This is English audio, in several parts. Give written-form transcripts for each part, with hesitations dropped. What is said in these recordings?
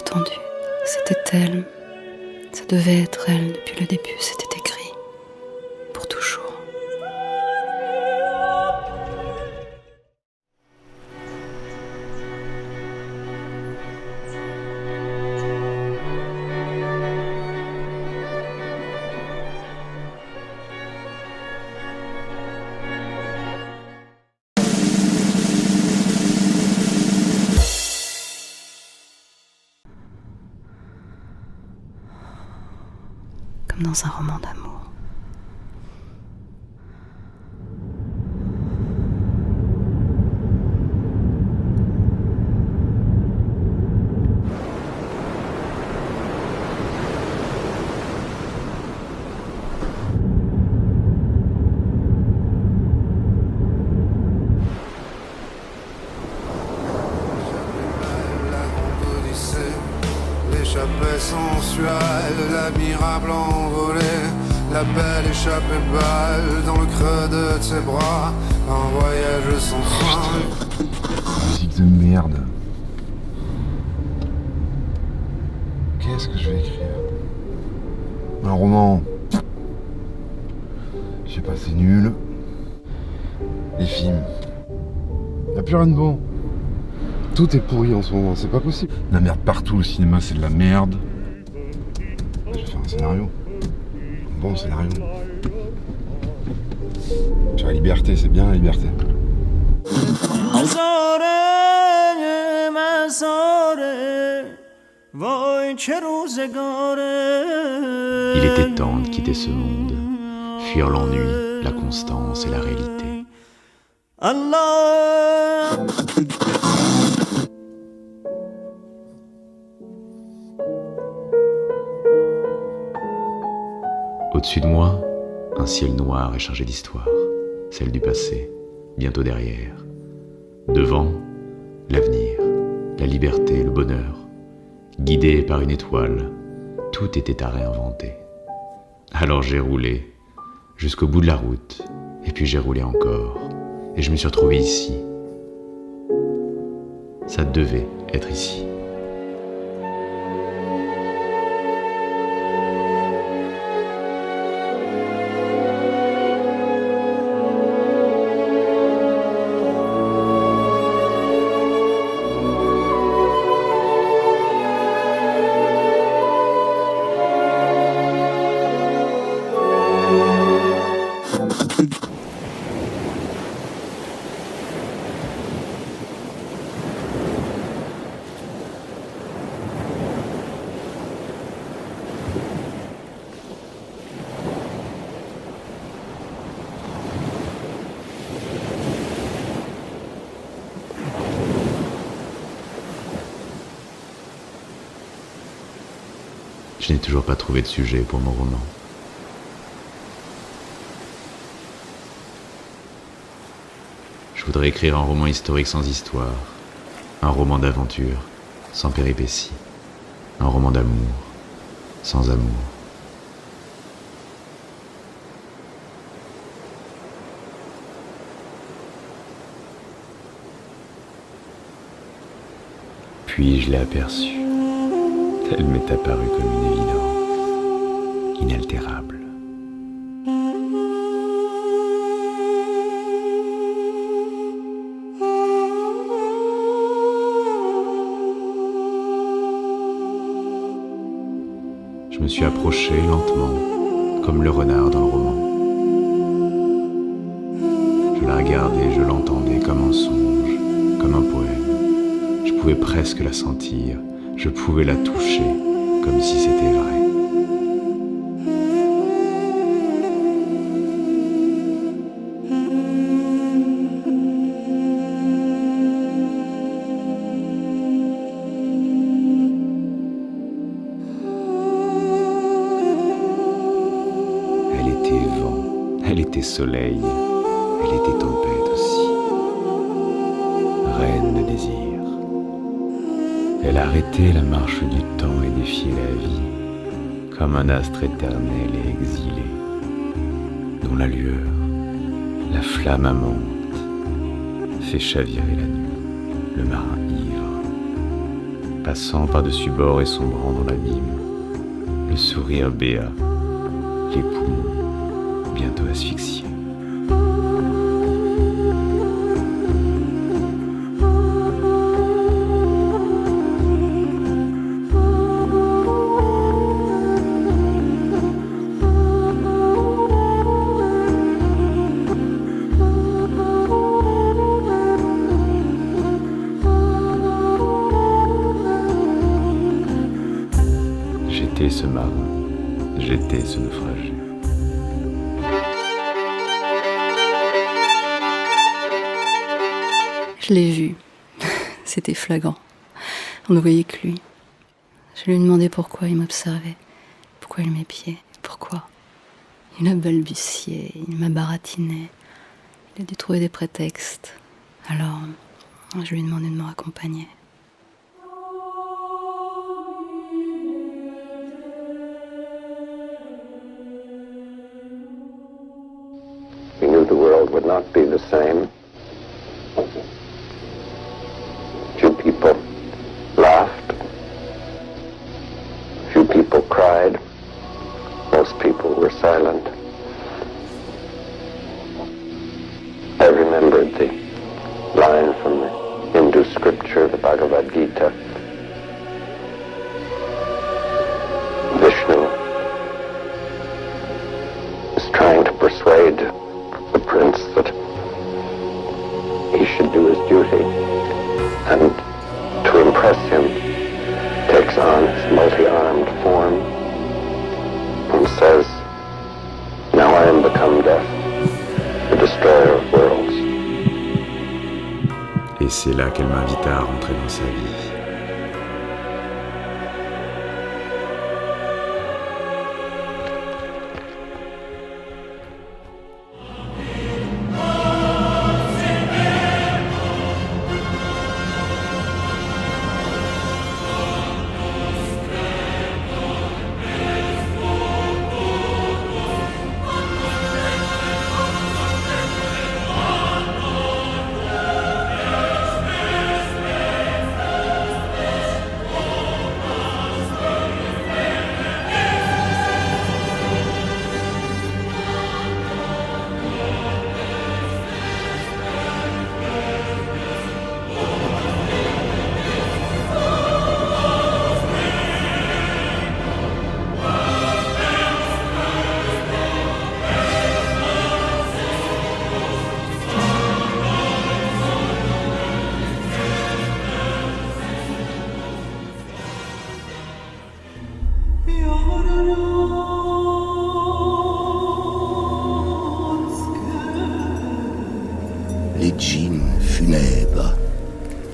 attendu. C'était elle. Ça devait être elle depuis le début, c'était écrit. Pour toujours. Comme dans un roman d'amour. L'échappée sensuelle, l'admirable envolée, la belle échappée balle dans le creux de ses bras, un voyage sans fin. Musique de merde. Qu'est-ce que je vais écrire? Un roman. Je sais pas, c'est nul. Les films. Y'a plus rien de bon. Tout est pourri en ce moment, c'est pas possible. La merde partout, le cinéma c'est de la merde. Je vais faire un scénario. Un bon scénario. Sur la liberté, c'est bien la liberté. Il était temps de quitter ce monde, fuir l'ennui, la constance et la réalité. Au-dessus de moi, un ciel noir et chargé d'histoire, celle du passé, bientôt derrière. Devant, l'avenir, la liberté, le bonheur. Guidé par une étoile, tout était à réinventer. Alors j'ai roulé jusqu'au bout de la route, et puis j'ai roulé encore, et je me suis retrouvé ici. Ça devait être ici. Je n'ai toujours pas trouvé de sujet pour mon roman. Je voudrais écrire un roman historique sans histoire, un roman d'aventure sans péripéties, un roman d'amour sans amour. Puis je l'ai aperçue. Elle m'est apparue comme une évidence, inaltérable. Je me suis approché lentement, comme le renard dans le roman. Je la regardais, je l'entendais comme un songe, comme un poème. Je pouvais presque la sentir. Je pouvais la toucher comme si c'était vrai. Elle était vent, elle était soleil, elle était tempête aussi. Reine de désir. Elle arrêtait la marche du temps et défiait la vie, comme un astre éternel et exilé, dont la lueur, la flamme amante, fait chavirer la nuit, le marin ivre. passant par-dessus bord et sombrant dans l'abîme, le sourire béat, les poumons bientôt asphyxiés. J'étais ce marin, j'étais ce naufragé. Je l'ai vu. C'était flagrant. On ne voyait que lui. Je lui ai demandé pourquoi il m'observait, pourquoi il m'épiait, pourquoi. Il a balbutié, il m'a baratiné. Il a dû trouver des prétextes. Alors, je lui ai demandé de me raccompagner. We knew the world would not be the same. Few people laughed. Few people cried. Most people were silent. I remembered the line from the Hindu scripture, the Bhagavad Gita. Vishnu is trying to persuade the prince that he should do his duty, and to impress him takes on his multi-armed form and says, "Now I am become death, the destroyer of worlds." Et c'est là qu'elle m'invita à rentrer dans sa vie. Les djinns funèbres,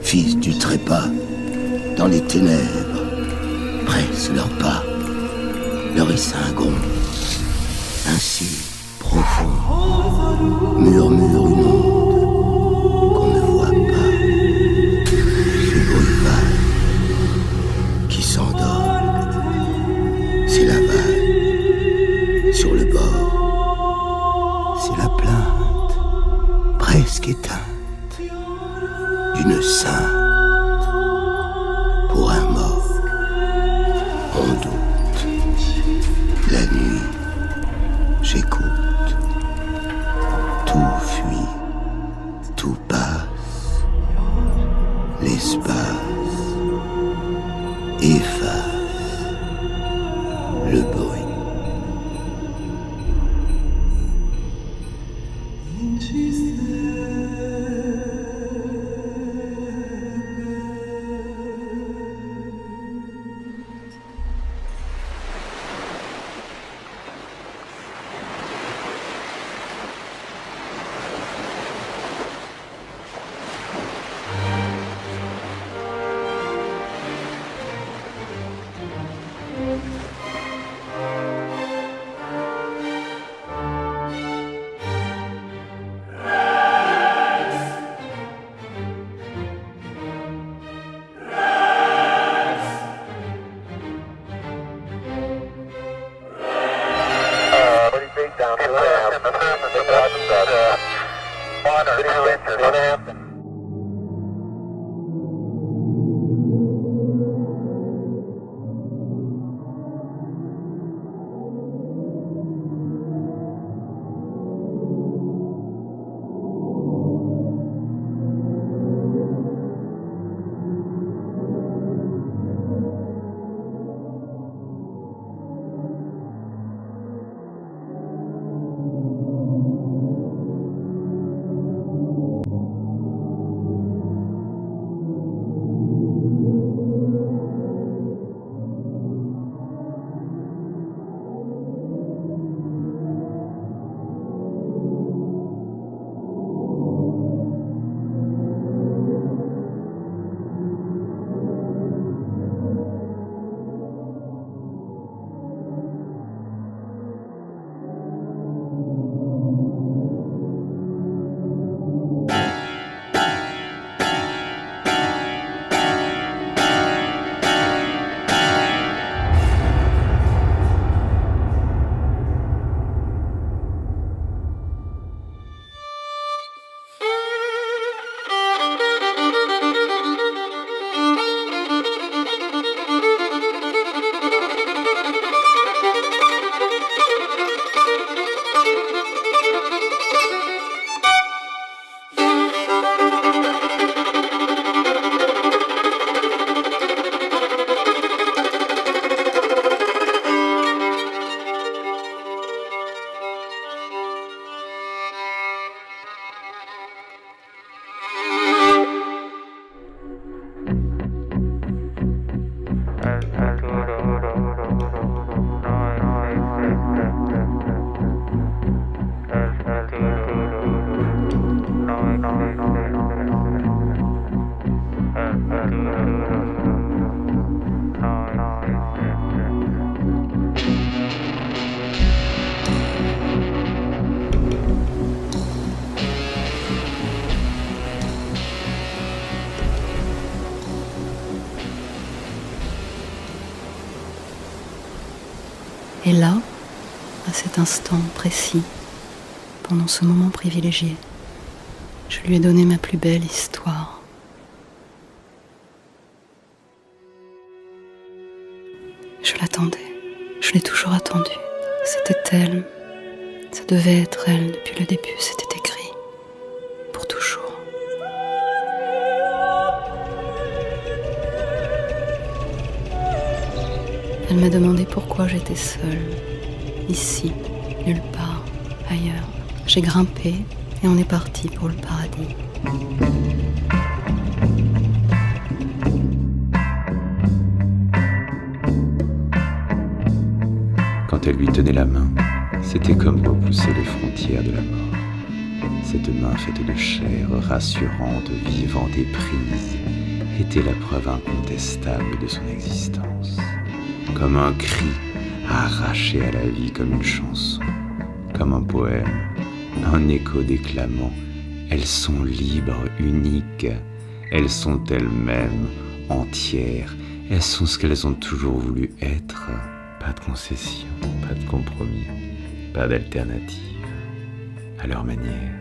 fils du trépas, dans les ténèbres, pressent leurs pas, leur essaim gronde, ainsi profond, murmure une onde qu'on ne voit pas, ce bruit vague qui s'endort, c'est la vague sur le bord, c'est la plainte presque éteinte d'une sainte pour un mort. On doute. La nuit, j'écoute. Tout fuit, tout passe. L'espace efface le bruit. Et là, à cet instant précis, pendant ce moment privilégié, je lui ai donné ma plus belle histoire. Je l'attendais, je l'ai toujours attendue. C'était elle, ça devait être elle depuis le début, c'était écrit, pour toujours. Elle m'a demandé pourquoi j'étais seule, ici, nulle part, ailleurs. J'ai grimpé et on est parti pour le paradis. Quand elle lui tenait la main, c'était comme repousser les frontières de la mort. Cette main faite de chair, rassurante, vivante et prise, était la preuve incontestable de son existence. Comme un cri arraché à la vie, comme une chanson, comme un poème, un écho déclamant. Elles sont libres, uniques, elles sont elles-mêmes, entières, elles sont ce qu'elles ont toujours voulu être. Pas de concession, pas de compromis, pas d'alternative, à leur manière.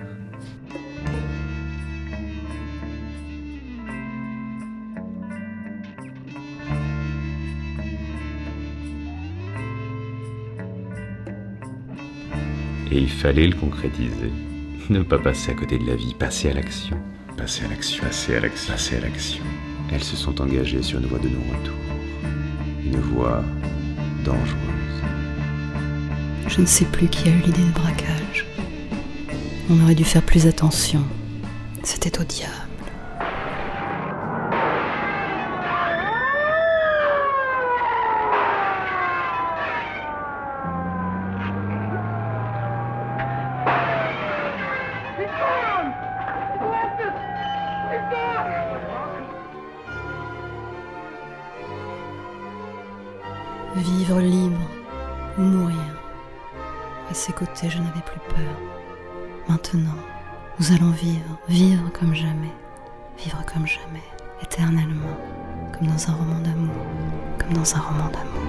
Et il fallait le concrétiser, ne pas passer à côté de la vie, passer à l'action, passer à l'action, passer à l'action, passer à l'action. Elles se sont engagées sur une voie de non-retour, une voie dangereuse. Je ne sais plus qui a eu l'idée de braquage. On aurait dû faire plus attention. C'était au diable. Vivre libre ou mourir. À ses côtés, je n'avais plus peur. Maintenant, nous allons vivre comme jamais, éternellement, comme dans un roman d'amour, comme dans un roman d'amour.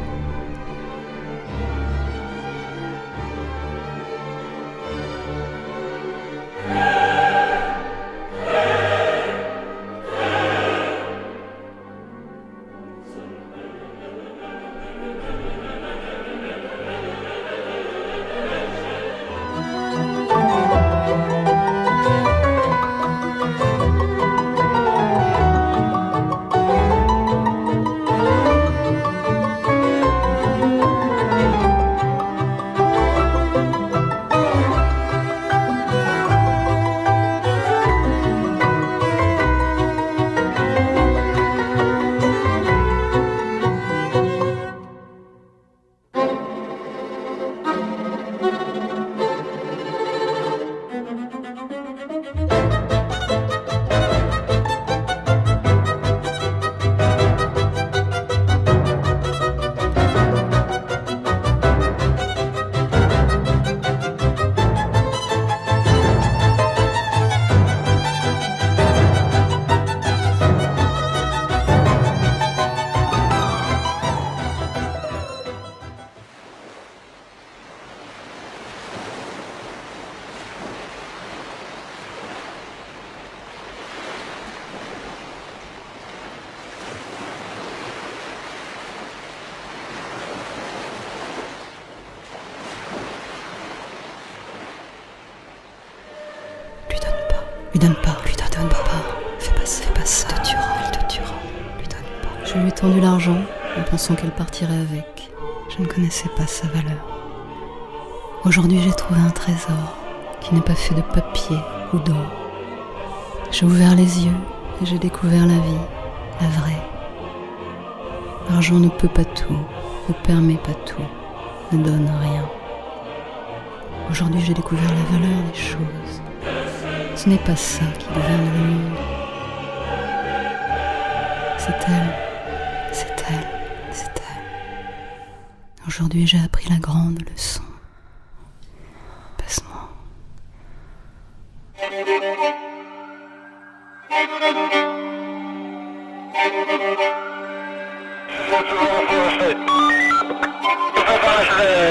Lui donne pas. Fais pas ça. Elle te tuera. Lui donne pas. Je lui ai tendu l'argent en pensant qu'elle partirait avec. Je ne connaissais pas sa valeur. Aujourd'hui, j'ai trouvé un trésor qui n'est pas fait de papier ou d'or. J'ai ouvert les yeux et j'ai découvert la vie, la vraie. L'argent ne peut pas tout, ne permet pas tout, ne donne rien. Aujourd'hui, j'ai découvert la valeur des choses. Ce n'est pas ça qui gouverne le monde. C'est elle. Aujourd'hui, j'ai appris la grande leçon. Passe-moi. Ukfff.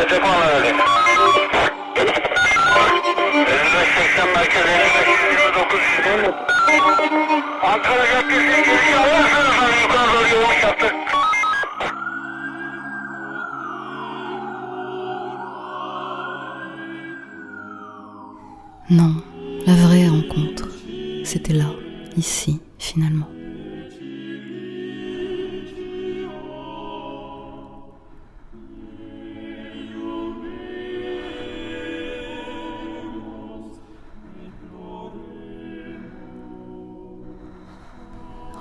Non, la vraie rencontre, c'était là, ici, finalement.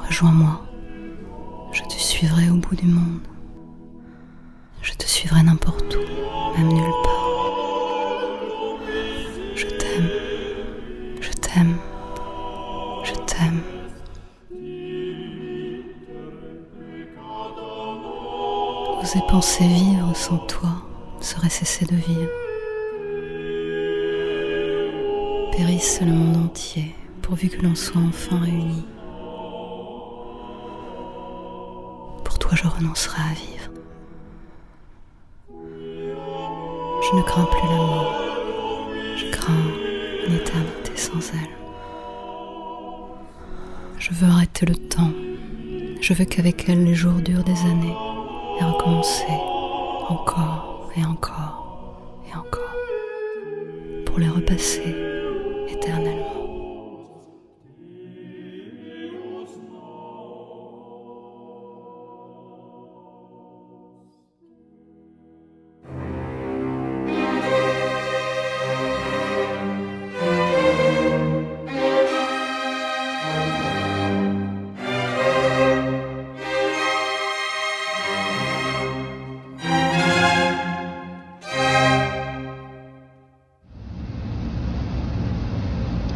Rejoins-moi, je te suivrai au bout du monde. Je te suivrai n'importe où, même nulle part. Je t'aime, je t'aime, je t'aime. Oser penser vivre sans toi serait cesser de vivre. Périsse le monde entier, pourvu que l'on soit enfin réunis. Pour toi, je renoncerai à vivre. Je ne crains plus la mort. Je crains une éternité sans elle. Je veux arrêter le temps. Je veux qu'avec elle les jours durent des années et recommencer encore et encore et encore pour les repasser éternellement.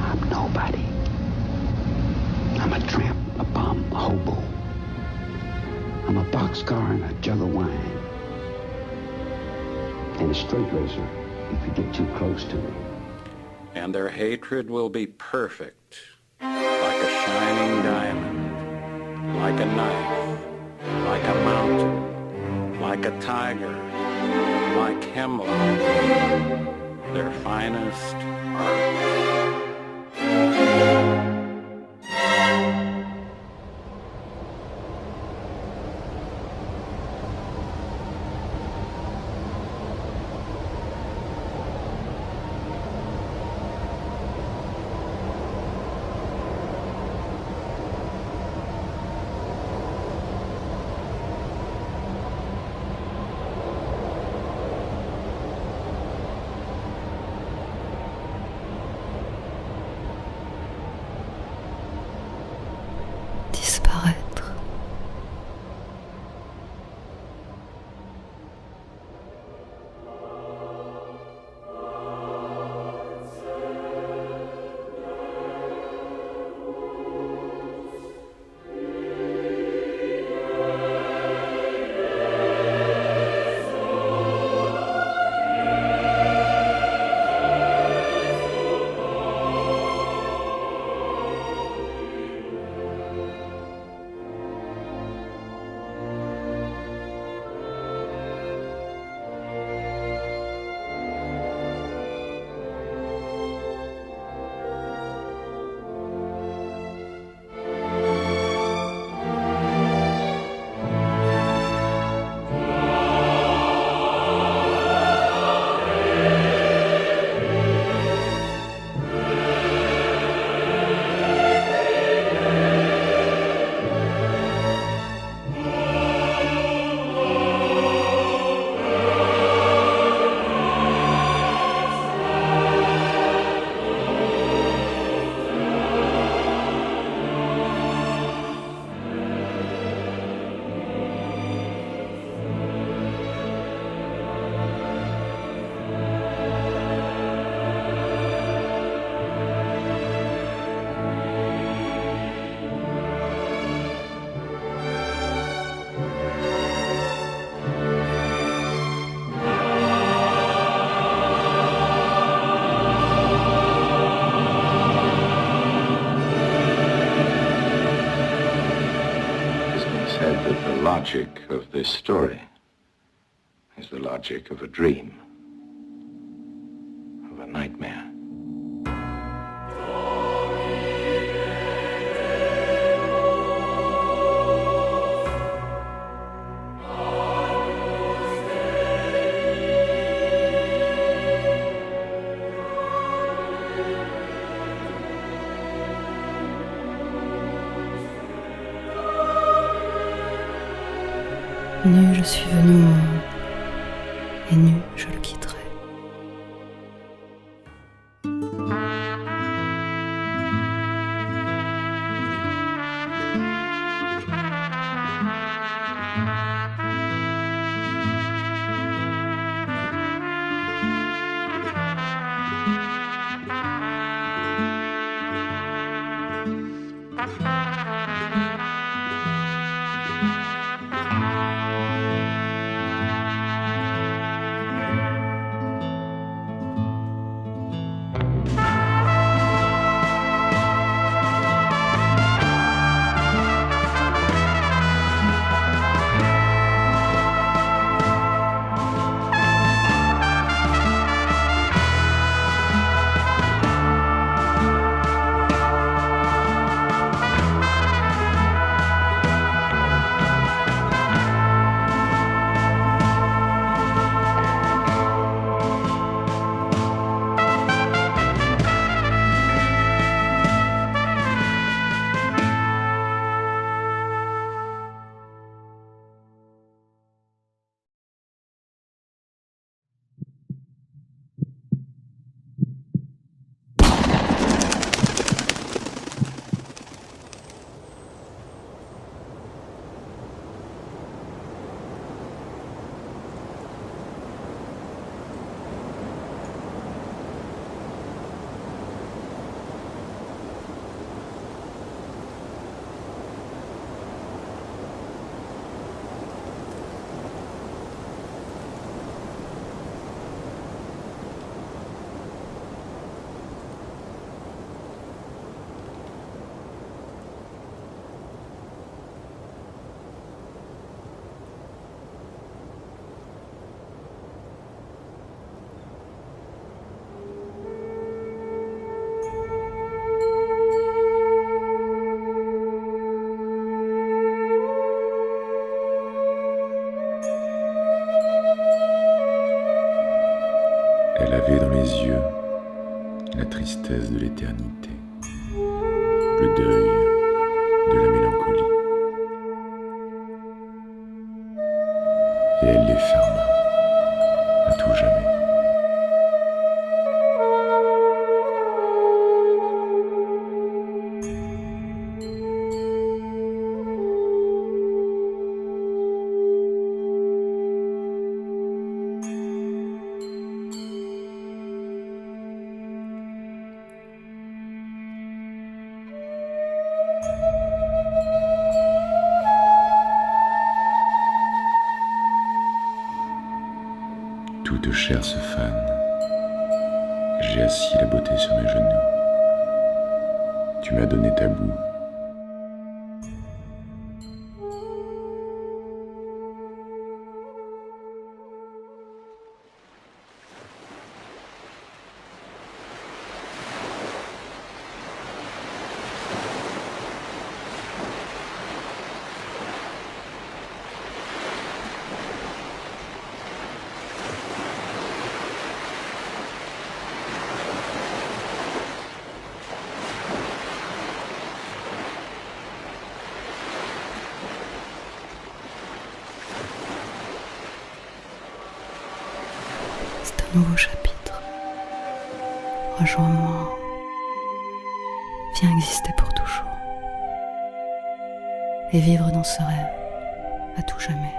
I'm nobody. I'm a tramp, a bum, a hobo. I'm a boxcar and a jug of wine. And a straight racer if you get too close to me. And their hatred will be perfect, like a shining diamond, like a knife, like a mountain, like a tiger, like hemlock, their finest art. Disparaître. Said that the logic of this story is the logic of a dream, of a nightmare. je suis venue au monde, et nu, je le quitterai. Elle avait dans les yeux la tristesse de l'éternité, le deuil de la mélancolie. Et elle les ferma à tout jamais. Toute chair se fane, j'ai assis la beauté sur mes genoux. Tu m'as donné ta boue. Nouveau chapitre. Rejoins-moi. Viens exister pour toujours. Et vivre dans ce rêve à tout jamais.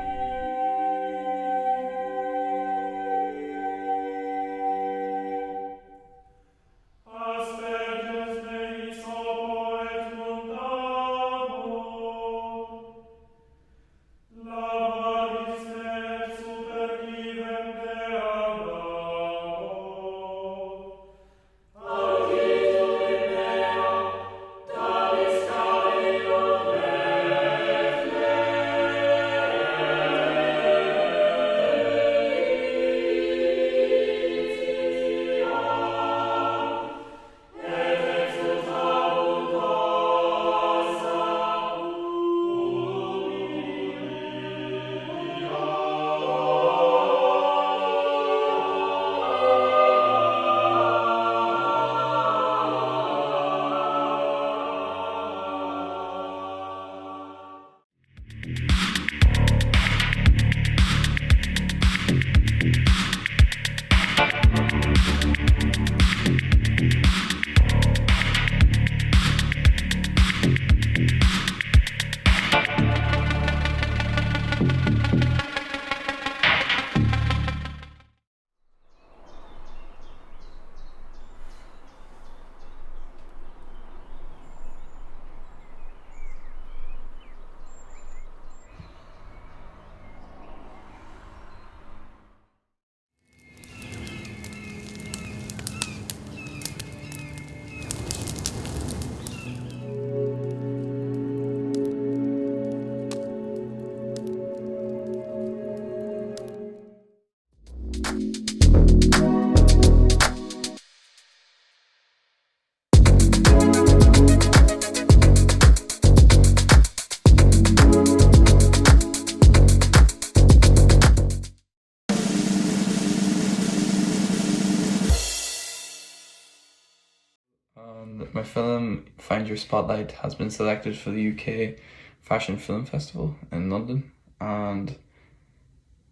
My film, Find Your Spotlight, has been selected for the UK Fashion Film Festival in London, and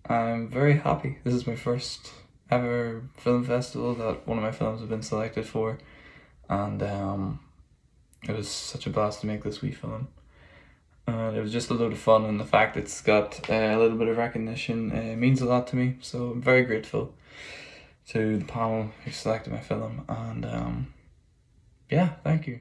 I'm very happy. This is my first ever film festival that one of my films have been selected for, and it was such a blast to make this wee film. And it was just a load of fun, and the fact it's got a little bit of recognition means a lot to me, so I'm very grateful to the panel who selected my film, and yeah, thank you.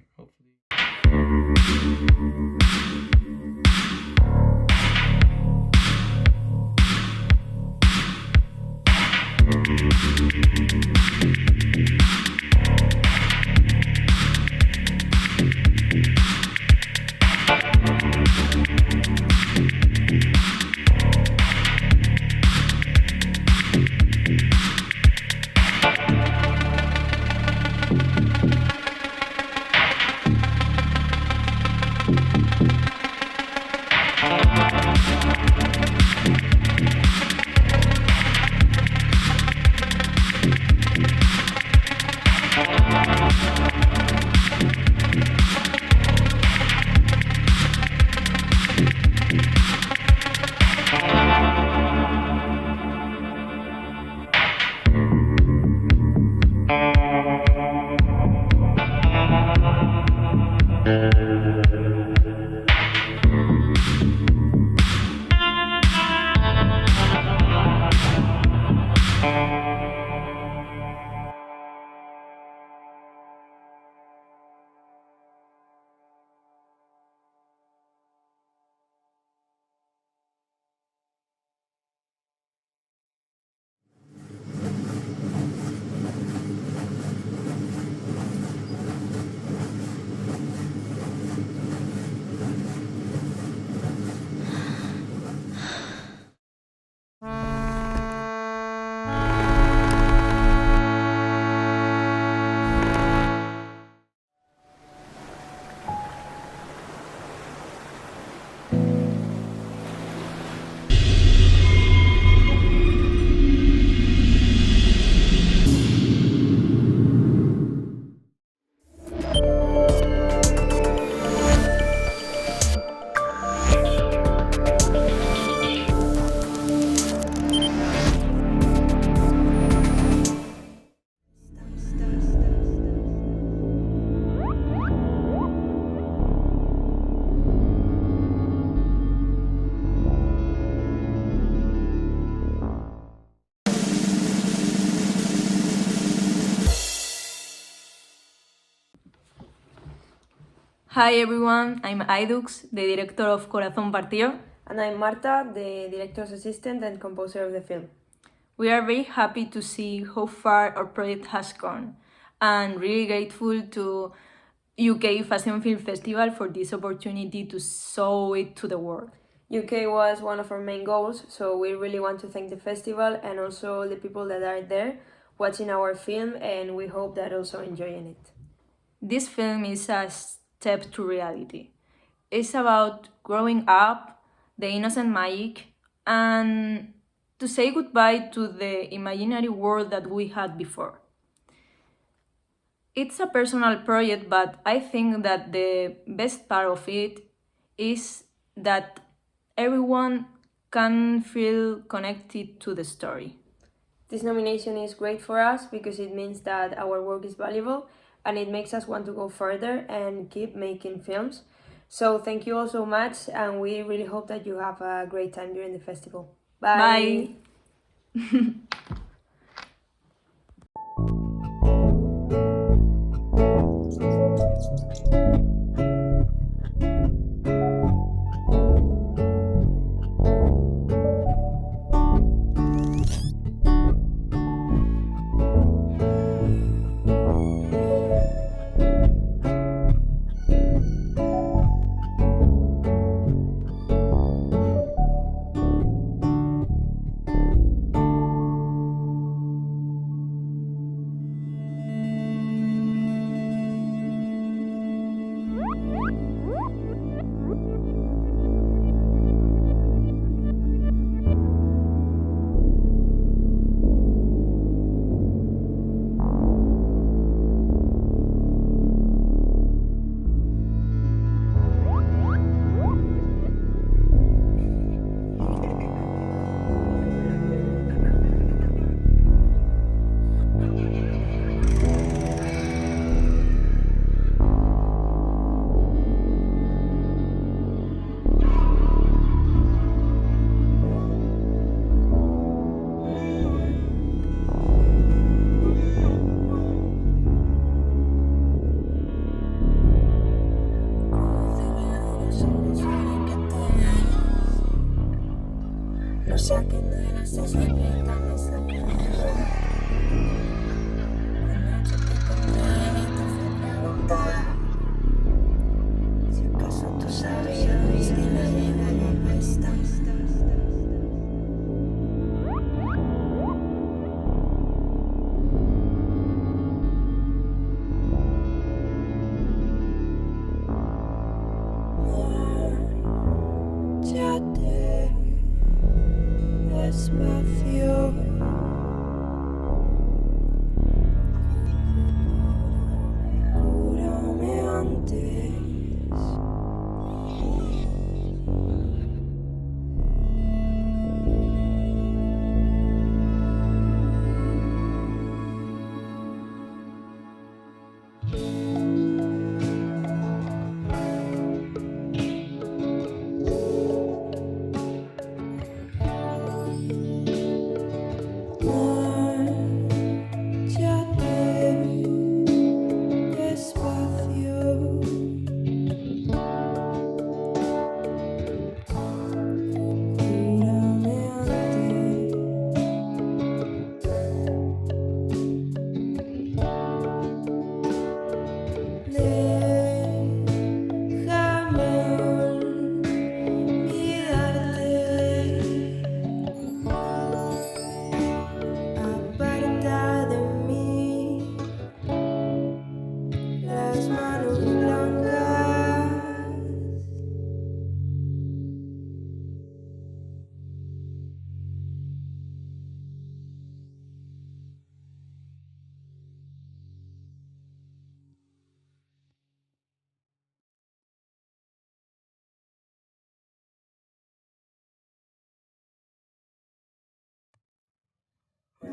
Hi everyone, I'm Aidux, the director of Corazón Partido. And I'm Marta, the director's assistant and composer of the film. We are very happy to see how far our project has gone, and really grateful to UK Fashion Film Festival for this opportunity to show it to the world. UK was one of our main goals, so we really want to thank the festival and also the people that are there watching our film, and we hope that also enjoying it. This film is a step to reality. It's about growing up, the innocent magic, and to say goodbye to the imaginary world that we had before. It's a personal project, but I think that the best part of it is that everyone can feel connected to the story. This nomination is great for us because it means that our work is valuable and it makes us want to go further and keep making films. So thank you all so much, and we really hope that you have a great time during the festival. Bye!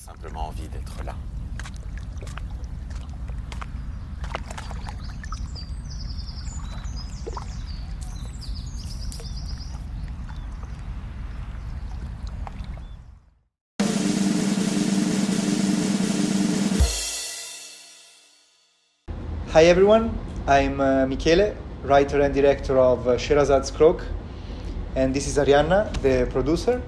simplement envie d'être là. Hi everyone, I'm Michele, writer and director of Sherazad's Croak, and this is Arianna, the producer,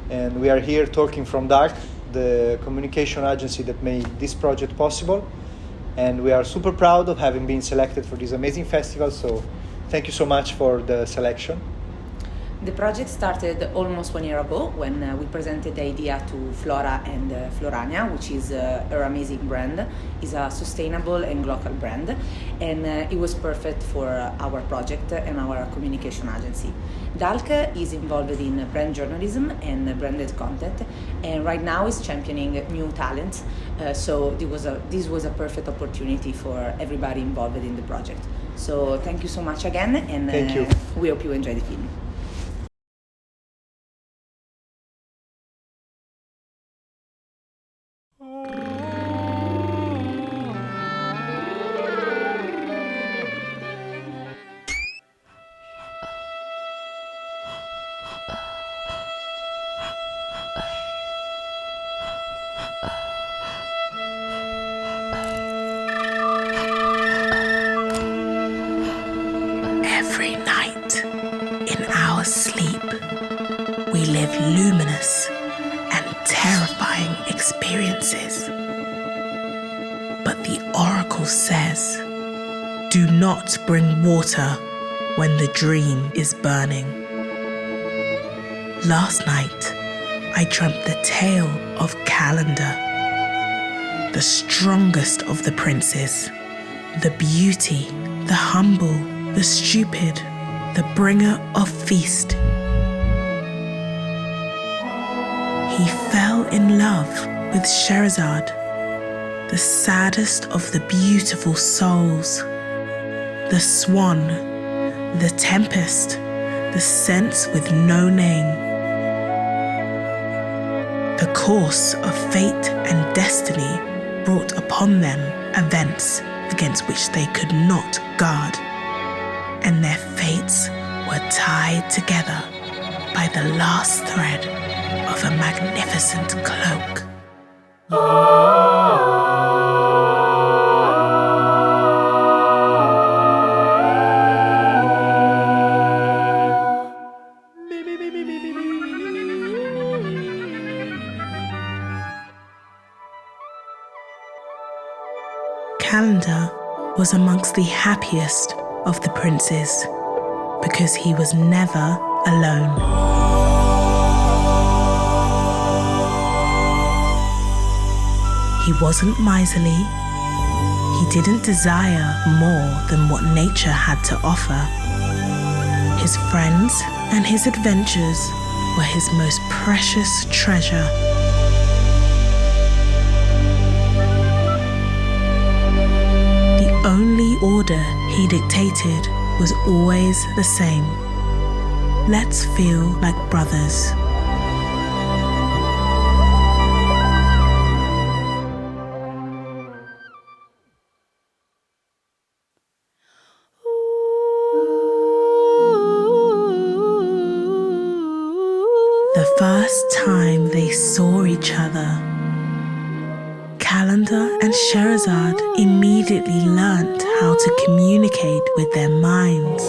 and we are here talking from Dark, the communication agency that made this project possible, and we are super proud of having been selected for this amazing festival, so thank you so much for the selection. The project started almost 1 year ago when we presented the idea to Flora and Florania, which is her amazing brand. It's a sustainable and local brand, and it was perfect for our project and our communication agency. Dalk is involved in brand journalism and branded content, and right now is championing new talents. So this was a perfect opportunity for everybody involved in the project. So thank you so much again, and thank you. We hope you enjoy the film. Every night in our sleep, we live luminous and terrifying experiences. But the oracle says, do not bring water when the dream is burning. Last night, I dreamt the tale of Calendar, the strongest of the princes, the beauty, the humble, the stupid, the bringer of feast. He fell in love with Sherazad, the saddest of the beautiful souls, the swan, the tempest, the sense with no name. The course of fate and destiny brought upon them events against which they could not guard, and their fates were tied together by the last thread of a magnificent cloak. Calendar was amongst the happiest of the princes because he was never alone. He wasn't miserly. He didn't desire more than what nature had to offer. His friends and his adventures were his most precious treasure. The only order he dictated was always the same. Let's feel like brothers. The first time they saw each other, Calendar and Sherazad immediately learnt how to communicate with their minds.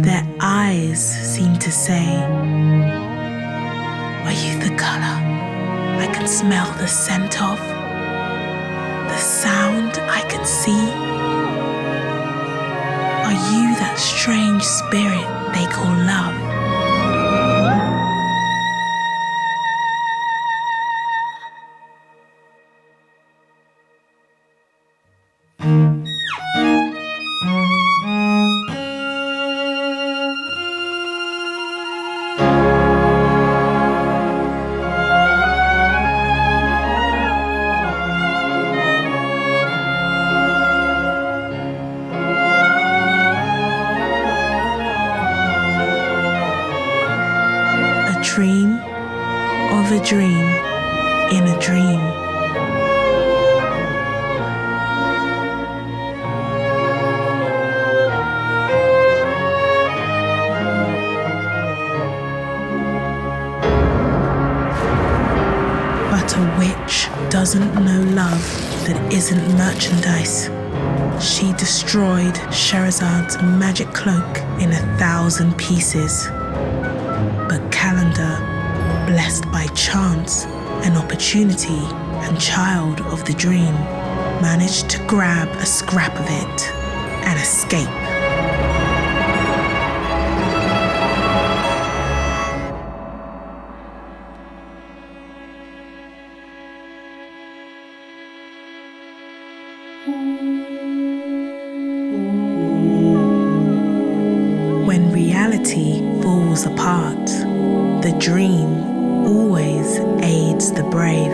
Their eyes seemed to say, "Are you the color I can smell the scent of? The sound I can see? Are you that strange spirit they call love?" a dream in a dream. But a witch doesn't know love that isn't merchandise. She destroyed Sherazad's magic cloak in 1,000 pieces. But Calendar, blessed by chance, an opportunity, and child of the dream, managed to grab a scrap of it and escape. When reality falls apart, the dream always aids the brave.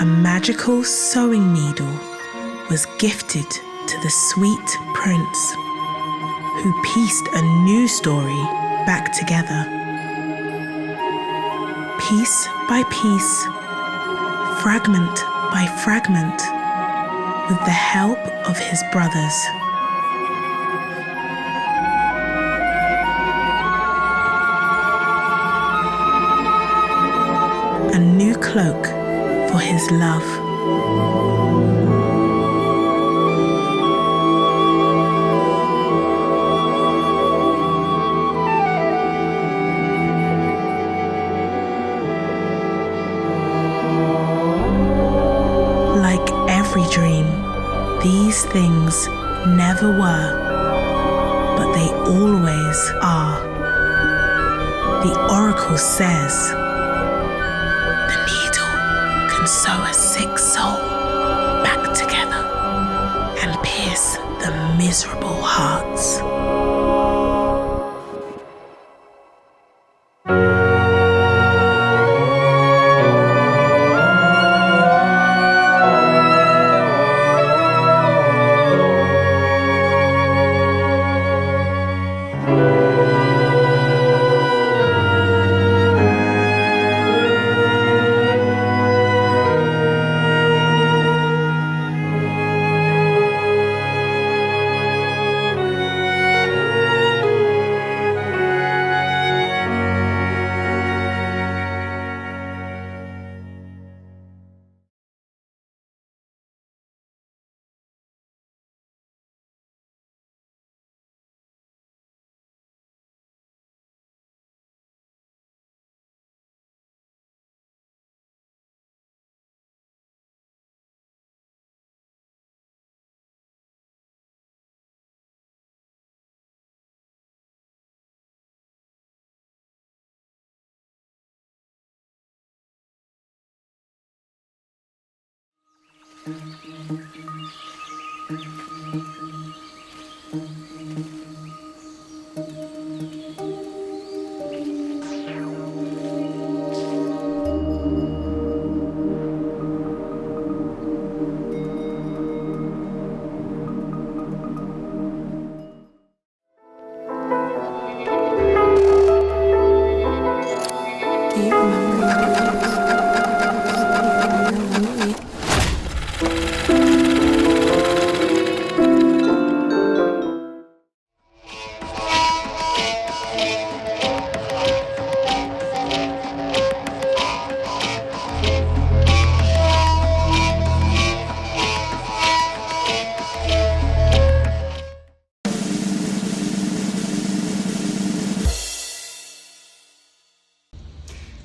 A magical sewing needle was gifted to the sweet prince, who pieced a new story back together. Piece by piece, fragment by fragment, with the help of his brothers. A new cloak for his love. Like every dream, these things never were, but they always are. The oracle says, the needle can sew a sick soul back together and pierce the miserable hearts.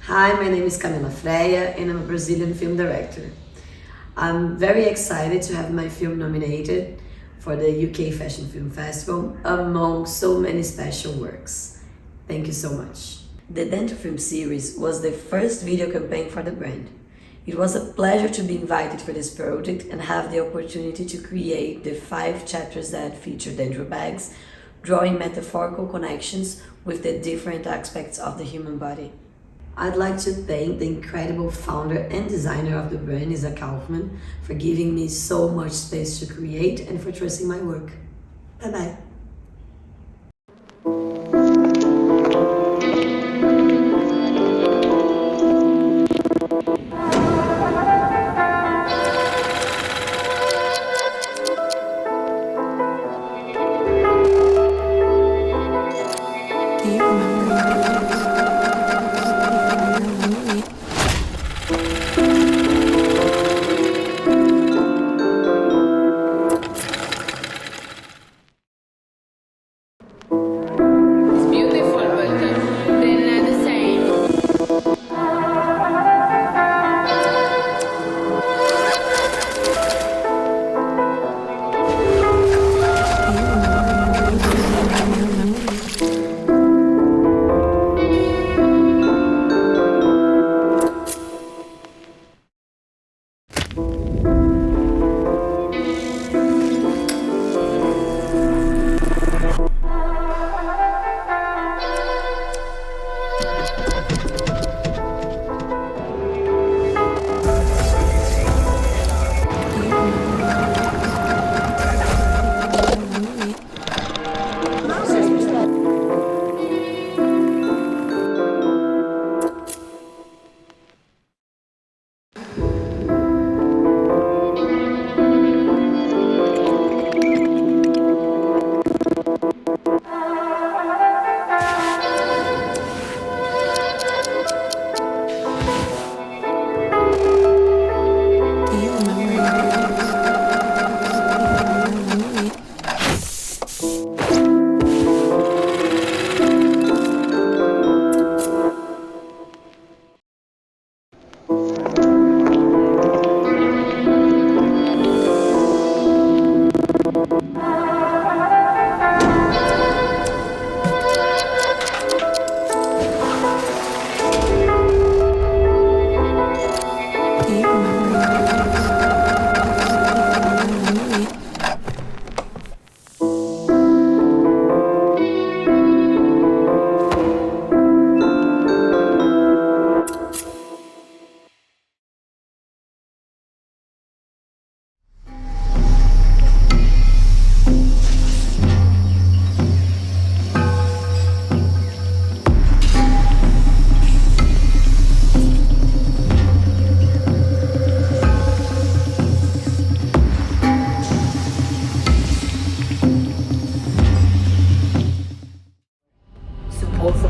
Hi, my name is Camila Freya and I'm a Brazilian film director. I'm very excited to have my film nominated for the UK Fashion Film Festival among so many special works. Thank you so much. The Dentro Film series was the first video campaign for the brand. It was a pleasure to be invited for this project and have the opportunity to create the 5 chapters that feature Dentro bags, drawing metaphorical connections with the different aspects of the human body. I'd like to thank the incredible founder and designer of the brand, Isa Kaufman, for giving me so much space to create and for trusting my work. Bye-bye.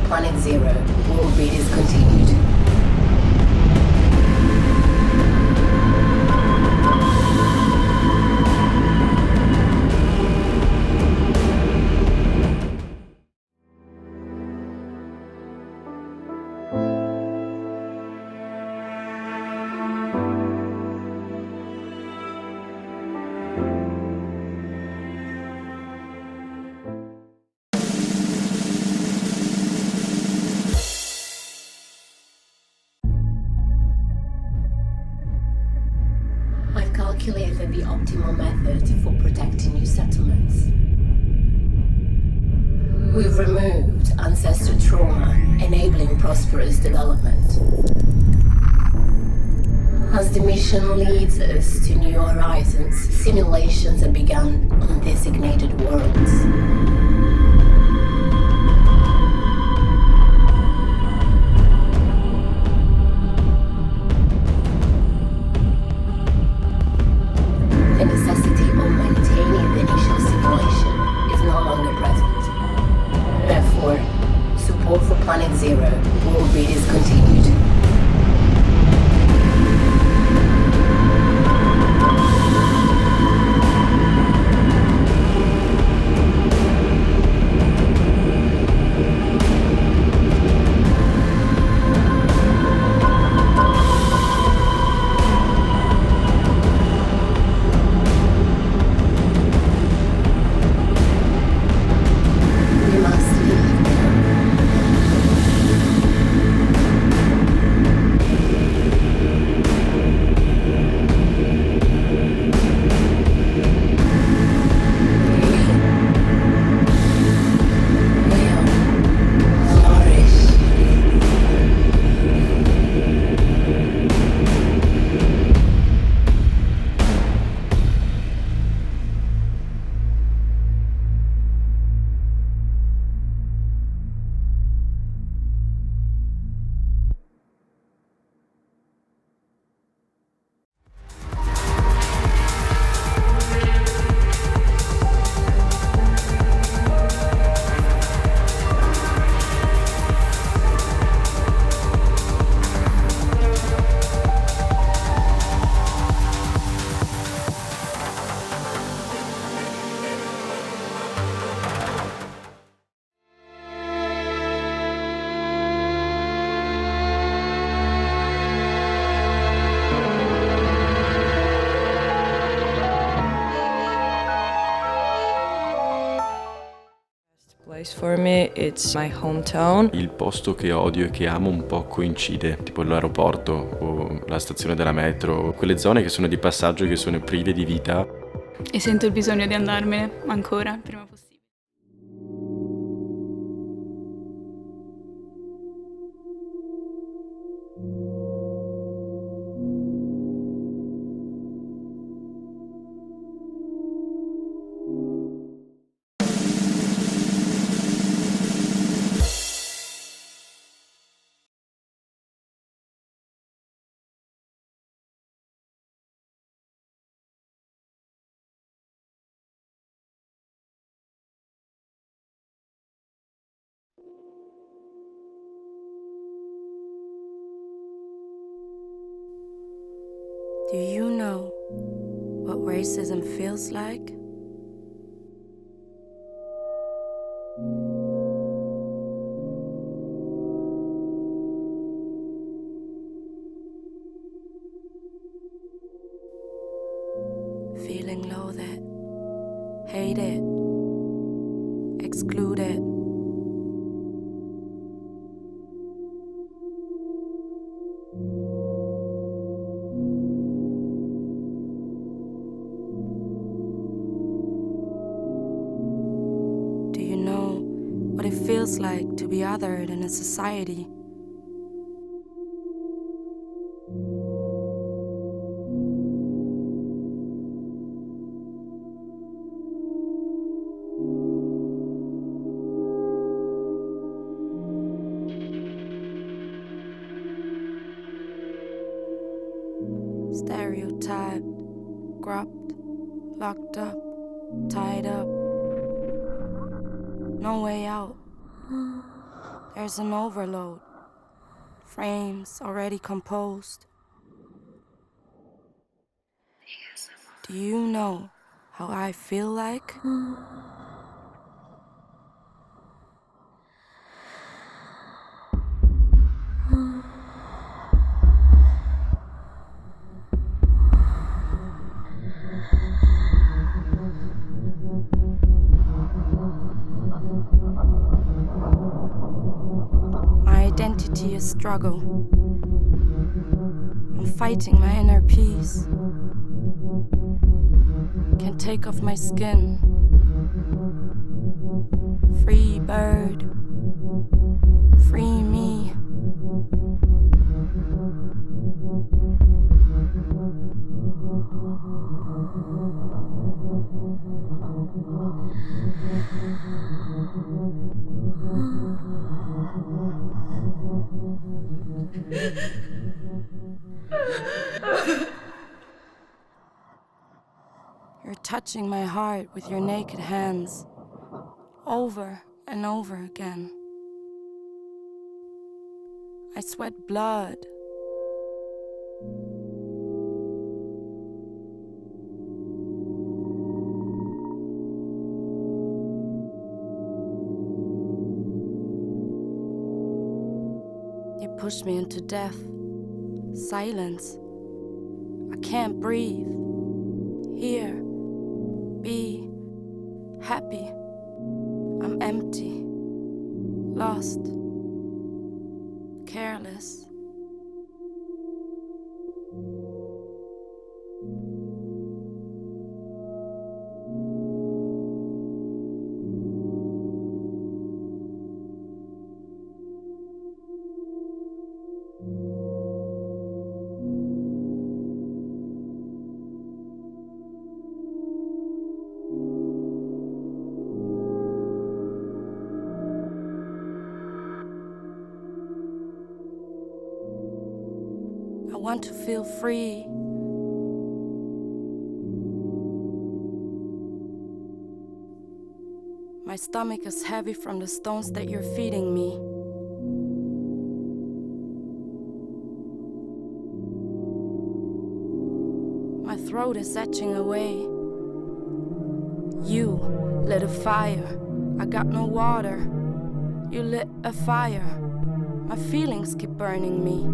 Planet Zero will be discontinued. I've calculated the optimal method for protecting new settlements. We've removed ancestor trauma, enabling prosperous development. As the mission leads us to new horizons, simulations have begun on designated worlds. The necessity of maintaining the initial simulation is no longer present. Therefore, support for Planet Zero will be discontinued. For me it's my hometown. Il posto che odio e che amo un po' coincide, tipo l'aeroporto o la stazione della metro, quelle zone che sono di passaggio e che sono prive di vita. E sento il bisogno di andarmene ancora, il prima possibile. Do you know what racism feels like? Feeling loathed, hated, excluded. Do you know what it feels like to be othered in a society? Stereotyped, grubbed, locked up, tied up. No way out. There's an overload. Frames already composed. Do you know how I feel like? My identity is struggle. I'm fighting my inner peace. Can't take off my skin. Free bird. Free me. You're touching my heart with your naked hands, over and over again. I sweat blood. You push me into death, silence. I can't breathe. Here, be happy. I'm empty, lost, careless. I want to feel free. My stomach is heavy from the stones that you're feeding me. My throat is etching away. You lit a fire. I got no water. You lit a fire. My feelings keep burning me.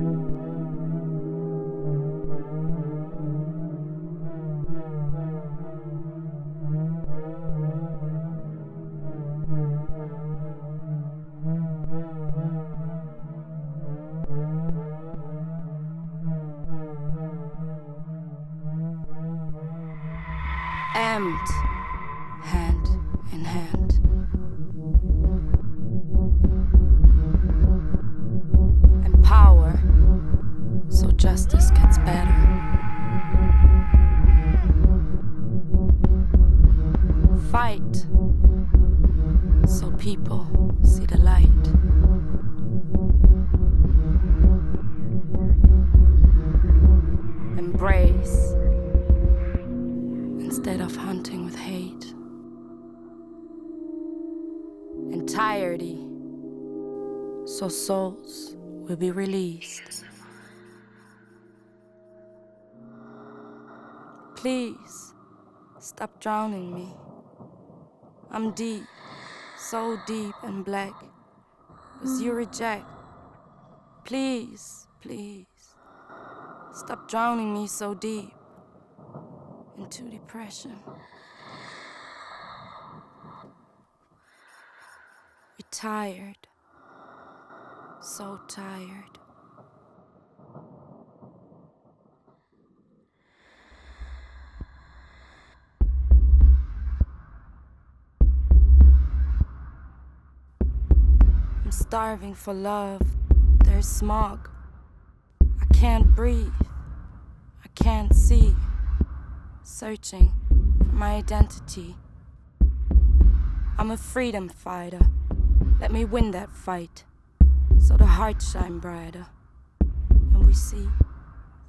and hand in hand. And power, so justice gets better. Fight, so people see the light. Embrace, instead of hunting with hate. Entirety, so souls will be released. Please, stop drowning me. I'm deep, so deep and black, 'cause you reject. Please, please, stop drowning me so deep into depression. We're tired, so tired. I'm starving for love. There's smog. I can't breathe. I can't see. Searching for my identity. I'm a freedom fighter. Let me win that fight, so the heart shine brighter, and we see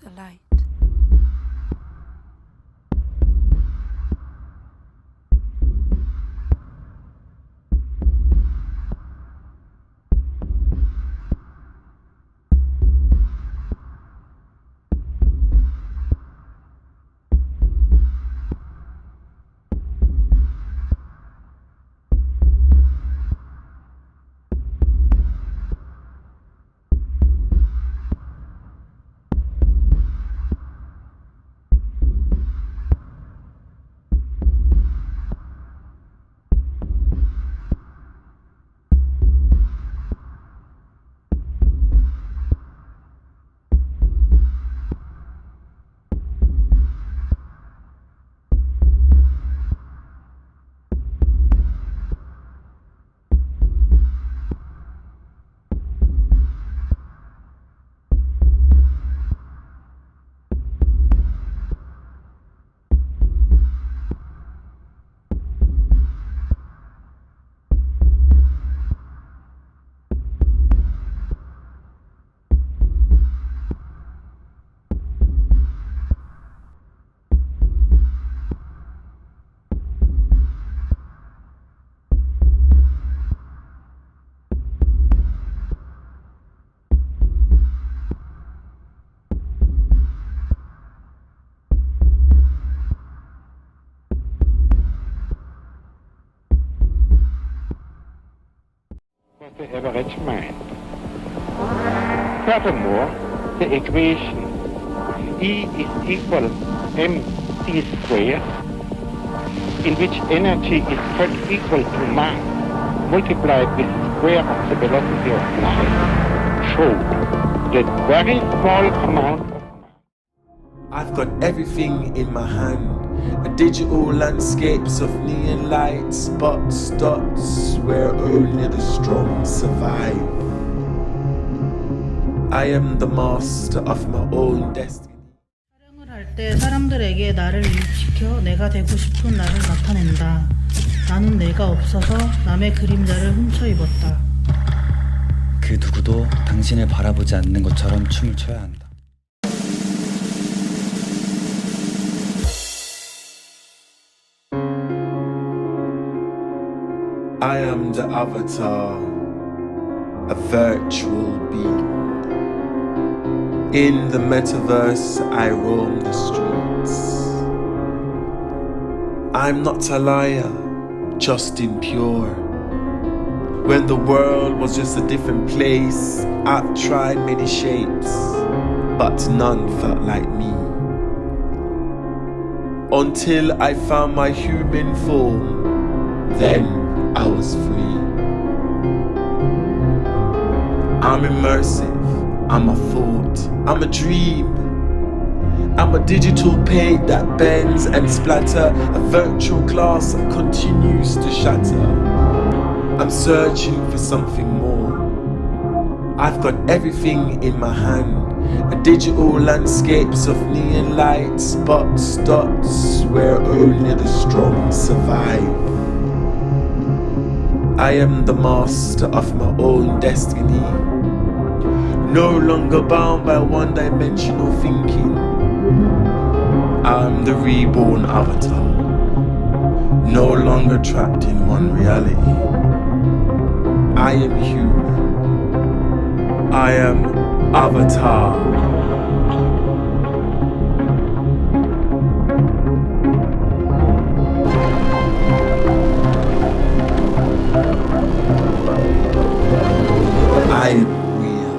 the light. The average mind. Furthermore, the equation E is equal mc squared, in which energy is equal to mass multiplied with the square of the velocity of light, showed that very small amount of I've got everything in my hand. A digital landscapes of neon lights, spots, dots, where only the strong survive. I am the master of my own destiny. 촬영을 할 때 사람들에게 나를 이입시켜 내가 되고 싶은 나를 나타낸다. 나는 내가 없어서 남의 그림자를 훔쳐 입었다. 그 누구도 당신을 바라보지 않는 것처럼 춤을 춰야 한다. I am the avatar, a virtual being. In the metaverse, I roam the streets. I'm not a liar, just impure. When the world was just a different place, I've tried many shapes, but none felt like me. Until I found my human form, then I was free. I'm immersive, I'm a thought, I'm a dream. I'm a digital paint that bends and splatter, a virtual glass that continues to shatter. I'm searching for something more. I've got everything in my hand, a digital landscapes of neon lights, spots, dots, where only the strong survive. I am the master of my own destiny, no longer bound by one-dimensional thinking. I'm the reborn avatar, no longer trapped in one reality. I am human. I am Avatar. I am real.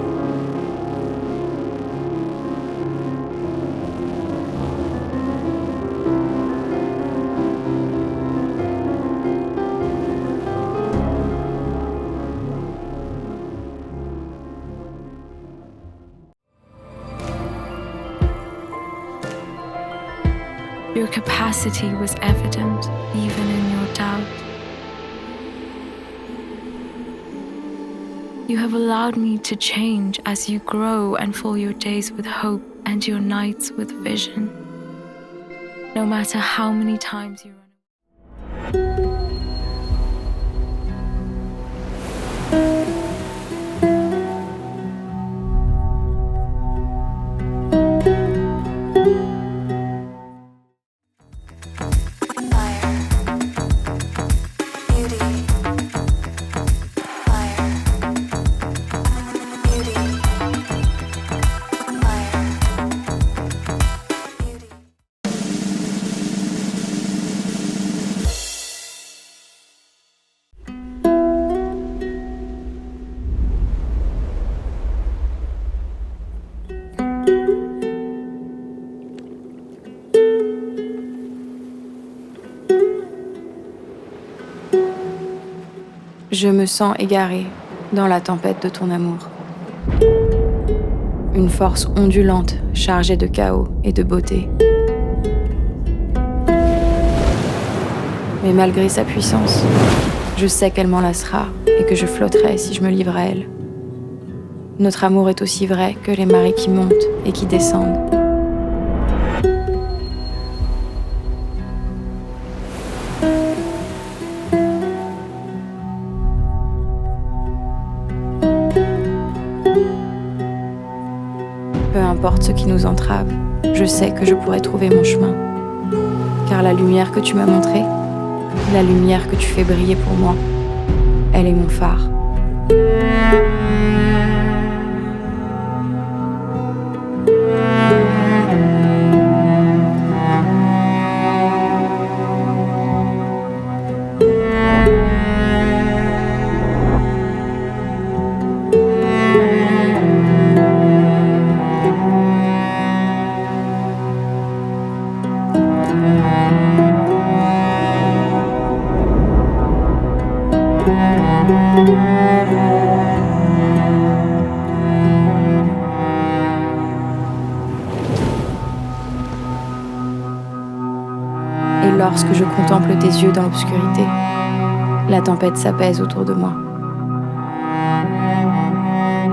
Your capacity was evident even in your doubt. You have allowed me to change as you grow and fill your days with hope and your nights with vision. No matter how many times you run away. Je me sens égarée dans la tempête de ton amour. Une force ondulante, chargée de chaos et de beauté. Mais malgré sa puissance, je sais qu'elle m'enlacera et que je flotterai si je me livre à elle. Notre amour est aussi vrai que les marées qui montent et qui descendent. Peu importe ce qui nous entrave, je sais que je pourrai trouver mon chemin. Car la lumière que tu m'as montrée, la lumière que tu fais briller pour moi, elle est mon phare. Et lorsque je contemple tes yeux dans l'obscurité, la tempête s'apaise autour de moi.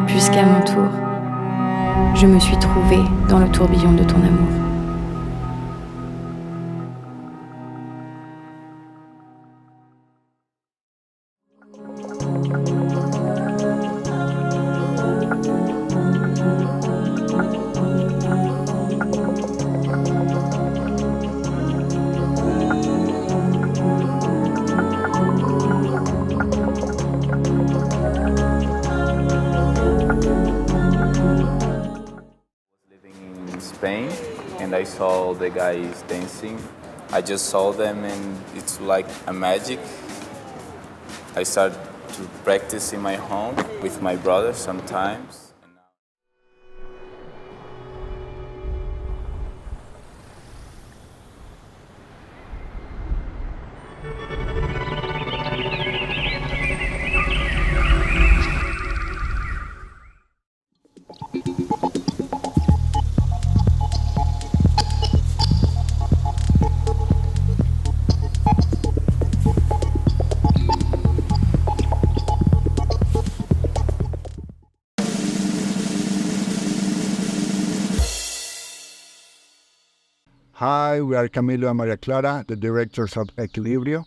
Puisqu'à mon tour, je me suis trouvée dans le tourbillon de ton amour. Spain, and I saw the guys dancing. I just saw them and it's like a magic. I started to practice in my home with my brother sometimes. Hi, we are Camilo and Maria Clara, the directors of Equilibrio.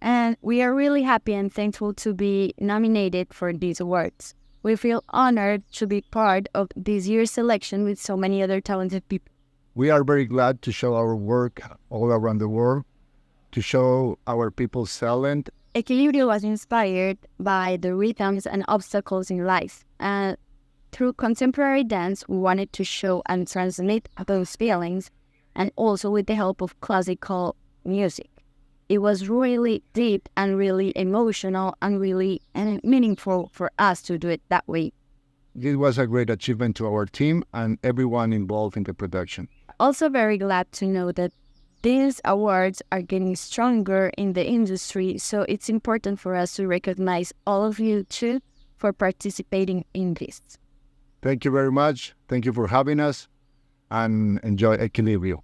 And we are really happy and thankful to be nominated for these awards. We feel honored to be part of this year's selection with so many other talented people. We are very glad to show our work all around the world, to show our people's talent. Equilibrio was inspired by the rhythms and obstacles in life, and through contemporary dance, we wanted to show and transmit those feelings, and also with the help of classical music. It was really deep and really emotional and really meaningful for us to do it that way. This was a great achievement to our team and everyone involved in the production. Also very glad to know that these awards are getting stronger in the industry, so it's important for us to recognize all of you too for participating in this. Thank you very much. Thank you for having us, and enjoy Equilibrio.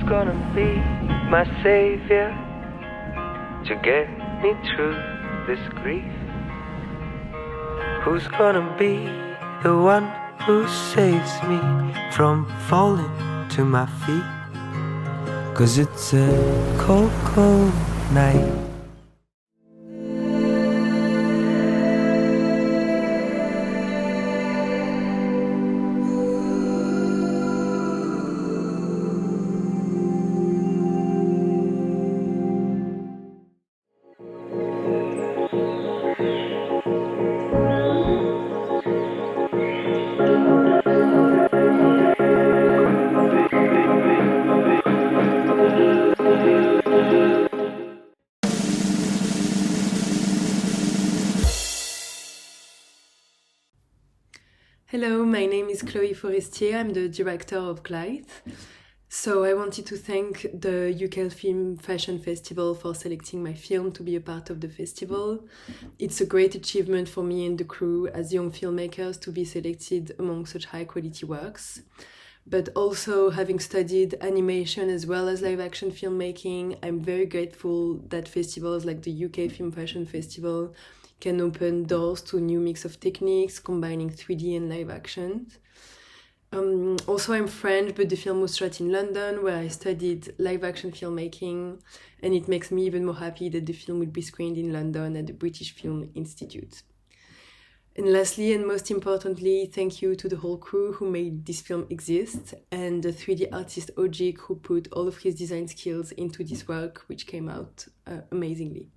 Gonna be my savior to get me through this grief? Who's gonna be the one who saves me from falling to my feet? 'Cause it's a cold, cold night. Hello, my name is Chloe Forestier. I'm the director of Glythe. So I wanted to thank the UK Film Fashion Festival for selecting my film to be a part of the festival. It's a great achievement for me and the crew as young filmmakers to be selected among such high quality works. But also, having studied animation as well as live action filmmaking, I'm very grateful that festivals like the UK Film Fashion Festival can open doors to a new mix of techniques, combining 3D and live action. Also, I'm French, but the film was shot in London, where I studied live action filmmaking, and it makes me even more happy that the film will be screened in London at the British Film Institute. And lastly, and most importantly, thank you to the whole crew who made this film exist, and the 3D artist Ojik who put all of his design skills into this work, which came out amazingly.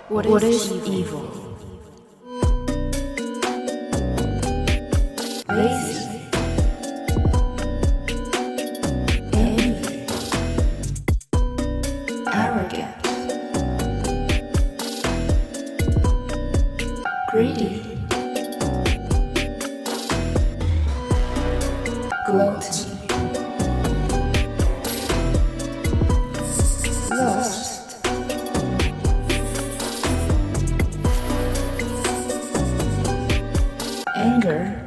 What is evil? Lazy. Envy. Arrogant. Greedy. Gluttony. Lust. Anger.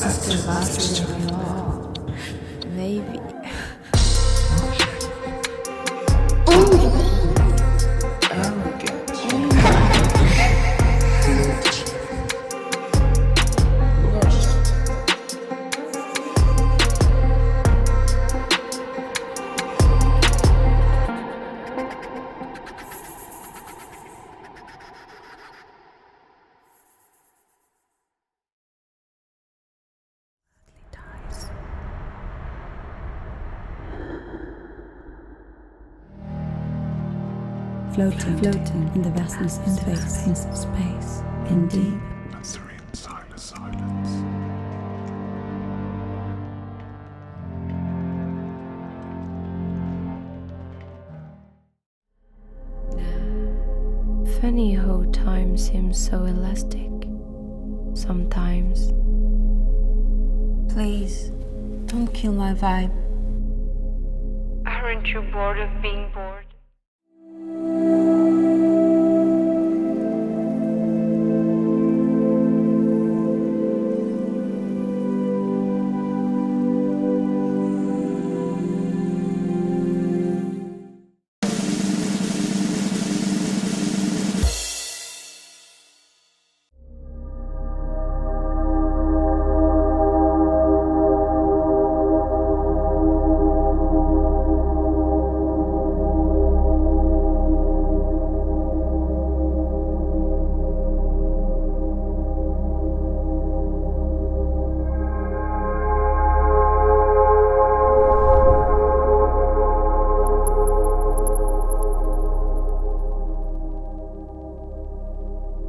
After mastering them all, maybe. Floating in the vastness of space, in deep. Funny how time seems so elastic sometimes. Please, don't kill my vibe. Aren't you bored of being bored?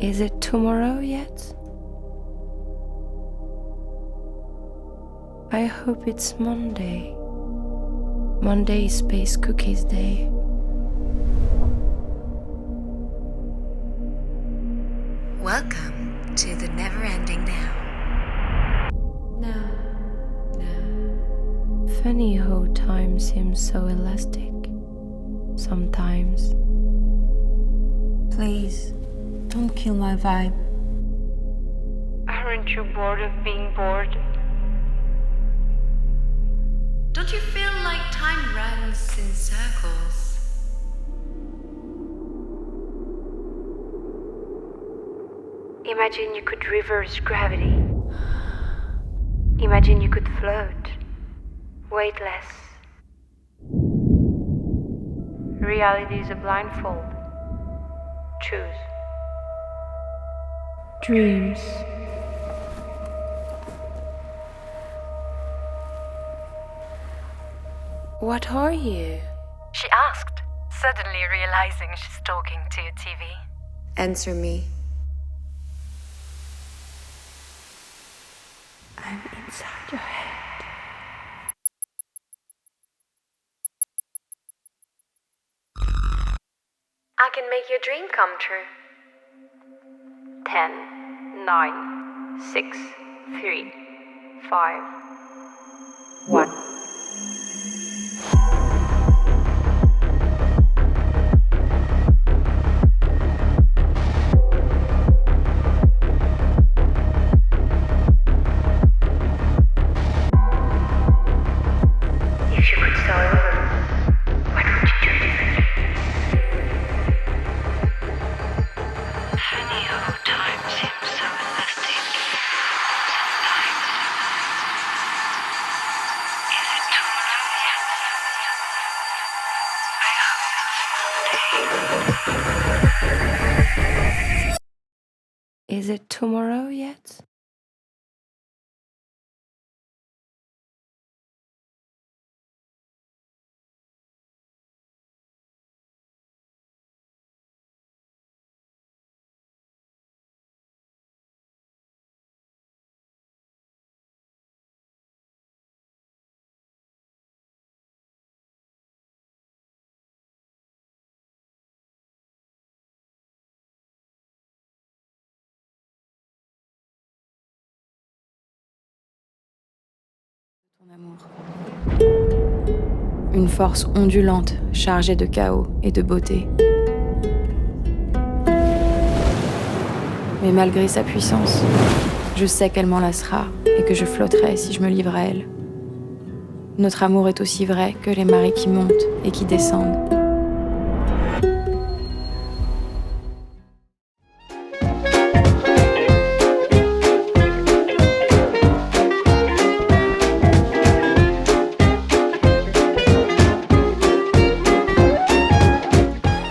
Is it tomorrow yet? I hope it's Monday. Monday is Space Cookies Day. Welcome to the never-ending now. Funny how time seems so elastic sometimes. Please, don't kill my vibe. Aren't you bored of being bored? Don't you feel like time runs in circles? Imagine you could reverse gravity. Imagine you could float, weightless. Reality is a blindfold. Choose. Dreams. What are you? She asked, suddenly realizing she's talking to your TV. Answer me. I'm inside your head. I can make your dream come true. 10, 9, 6, 3, 5, 1. If you could start over, what would you do differently? Funny how time seems so elastic sometimes. Is it tomorrow yet? Une force ondulante, chargée de chaos et de beauté. Mais malgré sa puissance, je sais qu'elle m'enlacera et que je flotterai si je me livre à elle. Notre amour est aussi vrai que les marées qui montent et qui descendent.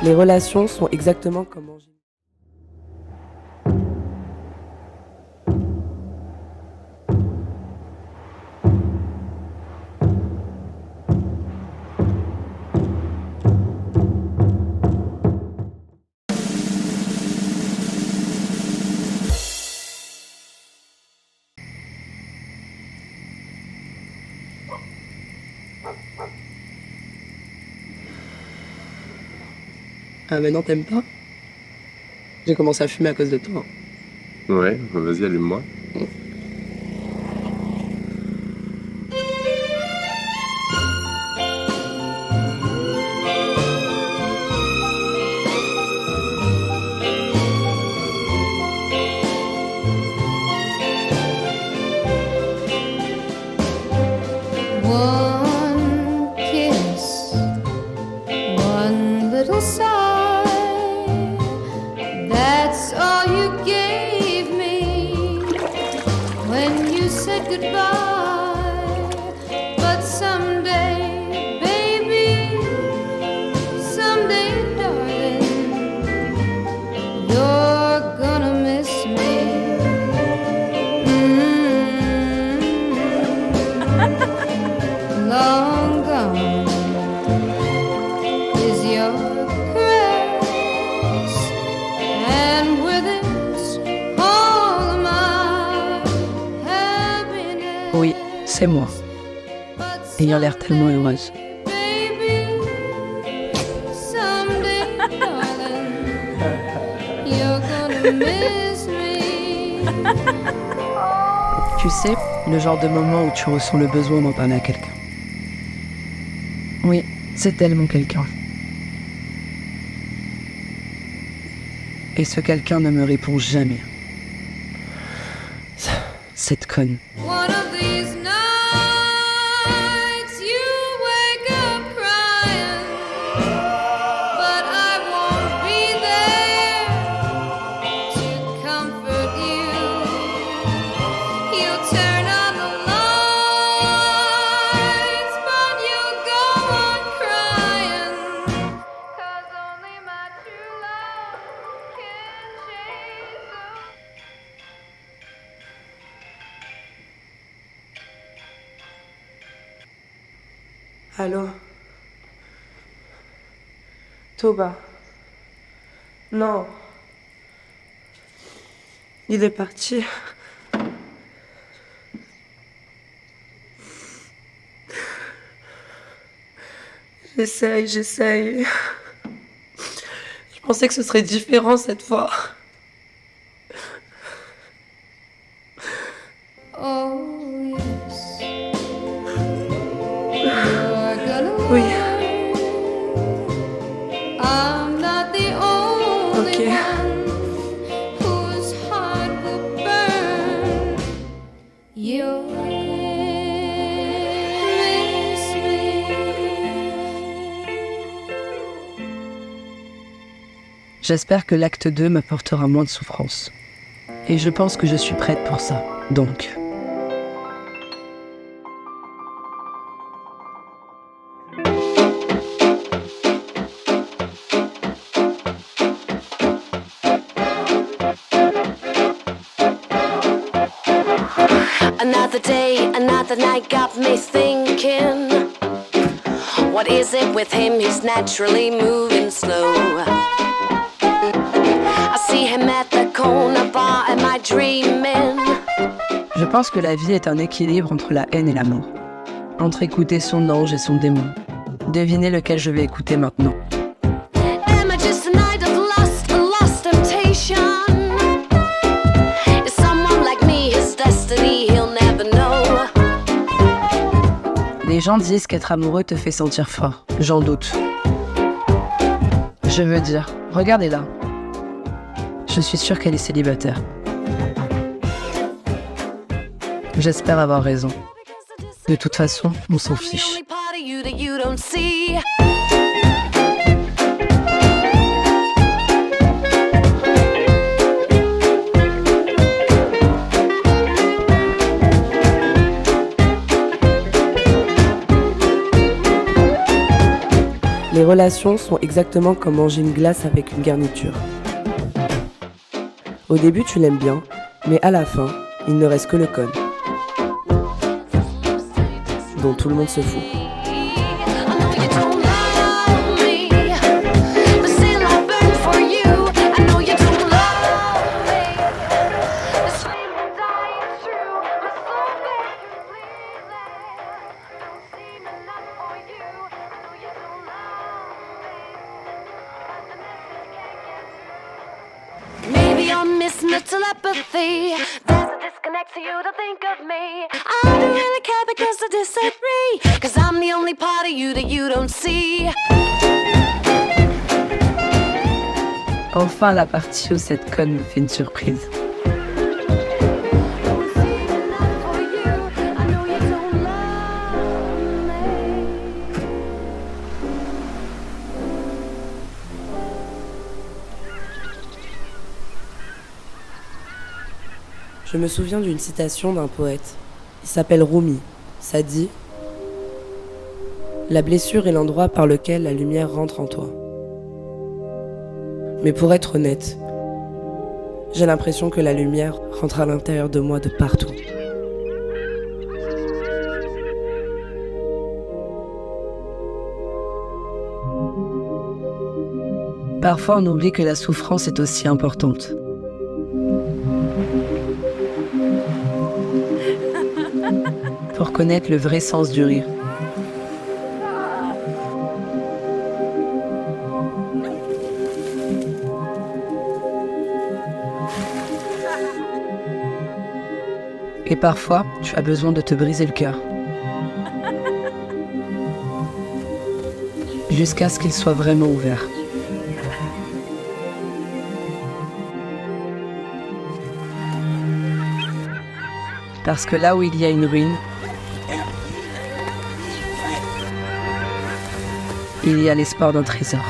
Les relations sont exactement comme manger. Ah mais non, t'aimes pas? J'ai commencé à fumer à cause de toi. Ouais, vas-y, allume-moi. One kiss, one little sigh, that's all you gave me when you said goodbye. But someday, baby, someday, darling, you're gonna miss me. Long gone is your caress, and with it all my happiness. Oui, c'est moi. Ayant l'air tellement heureuse. Someday, darling, you're gonna miss me. Tu sais, le genre de moment où tu ressens le besoin d'en parler à quelqu'un. Oui, c'est tellement quelqu'un. Et ce quelqu'un ne me répond jamais. Cette conne. One of these nights you wake up crying, but I won't be there to comfort you. You'll turn on the lights, but you'll go on crying, 'cause only my true love can change the... Allô? Toba? Non. Il est parti. J'essaye. Je pensais que ce serait différent cette fois. Oh yes, you're gonna Oui. learn. I'm not the only Ok. one whose heart will burn. You'll miss me. J'espère que l'acte 2 m'apportera moins de souffrance. Et je pense que je suis prête pour ça. Donc... Another day, another night got me thinking. What is it with him? He's naturally moving slow. I see him at the corner bar. Am I dreaming? Je pense que la vie est un équilibre entre la haine et l'amour. Entre écouter son ange et son démon. Devinez lequel je vais écouter maintenant. Am I just a night of lust, a lost temptation? Is someone like me his destiny? He'll never know. gens disent qu'être amoureux te fait sentir fort. J'en doute. Je veux dire, regardez-la. Je suis sûre qu'elle est célibataire. J'espère avoir raison. De toute façon, on s'en fiche. Les relations sont exactement comme manger une glace avec une garniture. Au début, tu l'aimes bien, mais à la fin, il ne reste que le con, dont tout le monde se fout. Missing the telepathy. There's a disconnect for you to think of me. I don't really care because I disagree. Cause I'm the only part of you that you don't see. Enfin la partie où cette conne me fait une surprise. Je me souviens d'une citation d'un poète. Il s'appelle Rumi. Ça dit « La blessure est l'endroit par lequel la lumière rentre en toi. » Mais pour être honnête, j'ai l'impression que la lumière rentre à l'intérieur de moi de partout. Parfois, on oublie que la souffrance est aussi importante. Pour connaître le vrai sens du rire. Et parfois, tu as besoin de te briser le cœur. Jusqu'à ce qu'il soit vraiment ouvert. Parce que là où il y a une ruine, il y a l'espoir d'un trésor.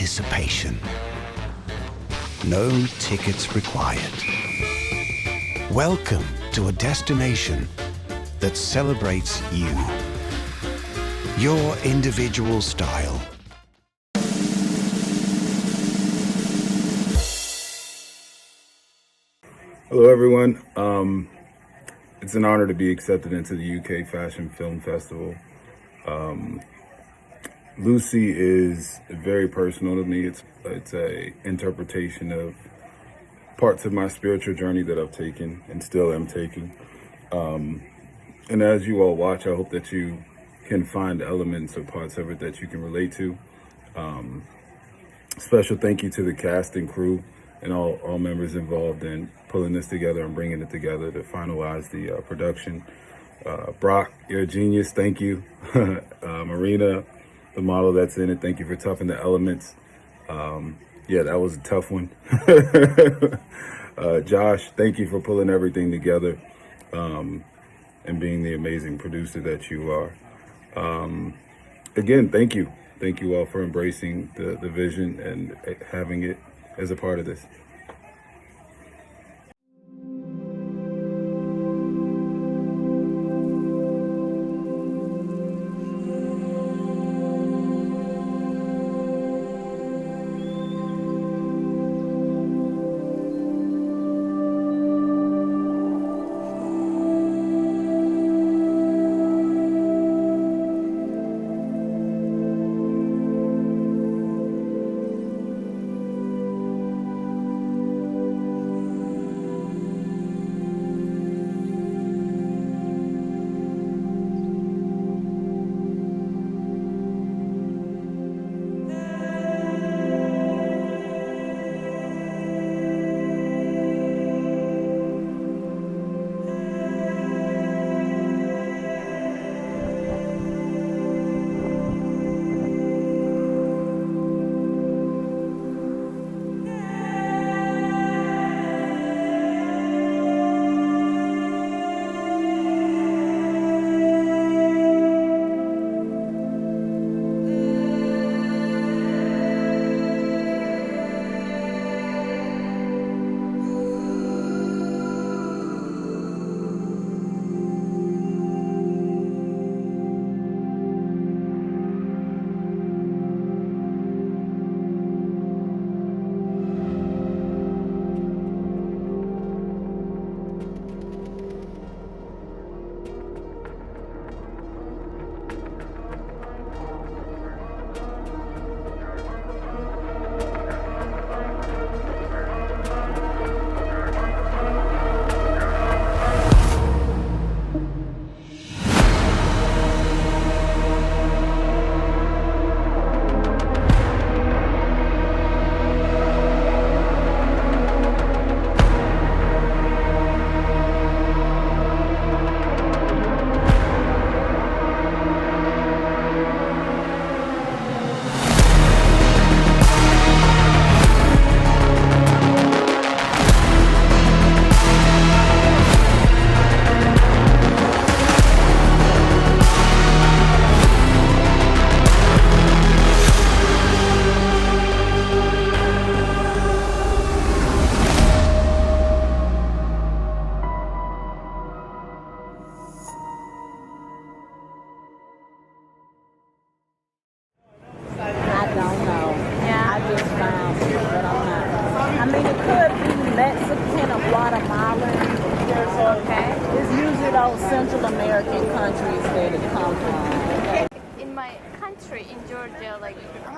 Anticipation. No tickets required. Welcome to a destination that celebrates you, your individual style. Hello, everyone. It's an honor to be accepted into the UK Fashion Film Festival. Lucy is very personal to me. It's a interpretation of parts of my spiritual journey that I've taken and still am taking. And as you all watch, I hope that you can find elements or parts of it that you can relate to. Special thank you to the cast and crew and all members involved in pulling this together and bringing it together to finalize the production. Brock, you're a genius. Thank you. Marina, the model that's in it, thank you for toughing the elements. Yeah, that was a tough one. Josh, thank you for pulling everything together and being the amazing producer that you are. Again, thank you. Thank you all for embracing the vision and having it as a part of this. Central American countries that it comes from. In my country, in Georgia, like people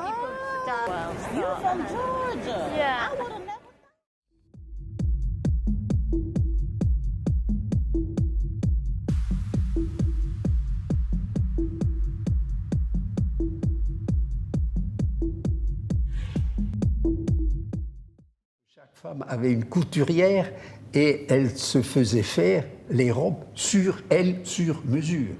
Well, you're from Georgia. Yeah. I would have never. Chaque femme avait une couturière et elle se faisait faire les robes sur elle, sur mesure.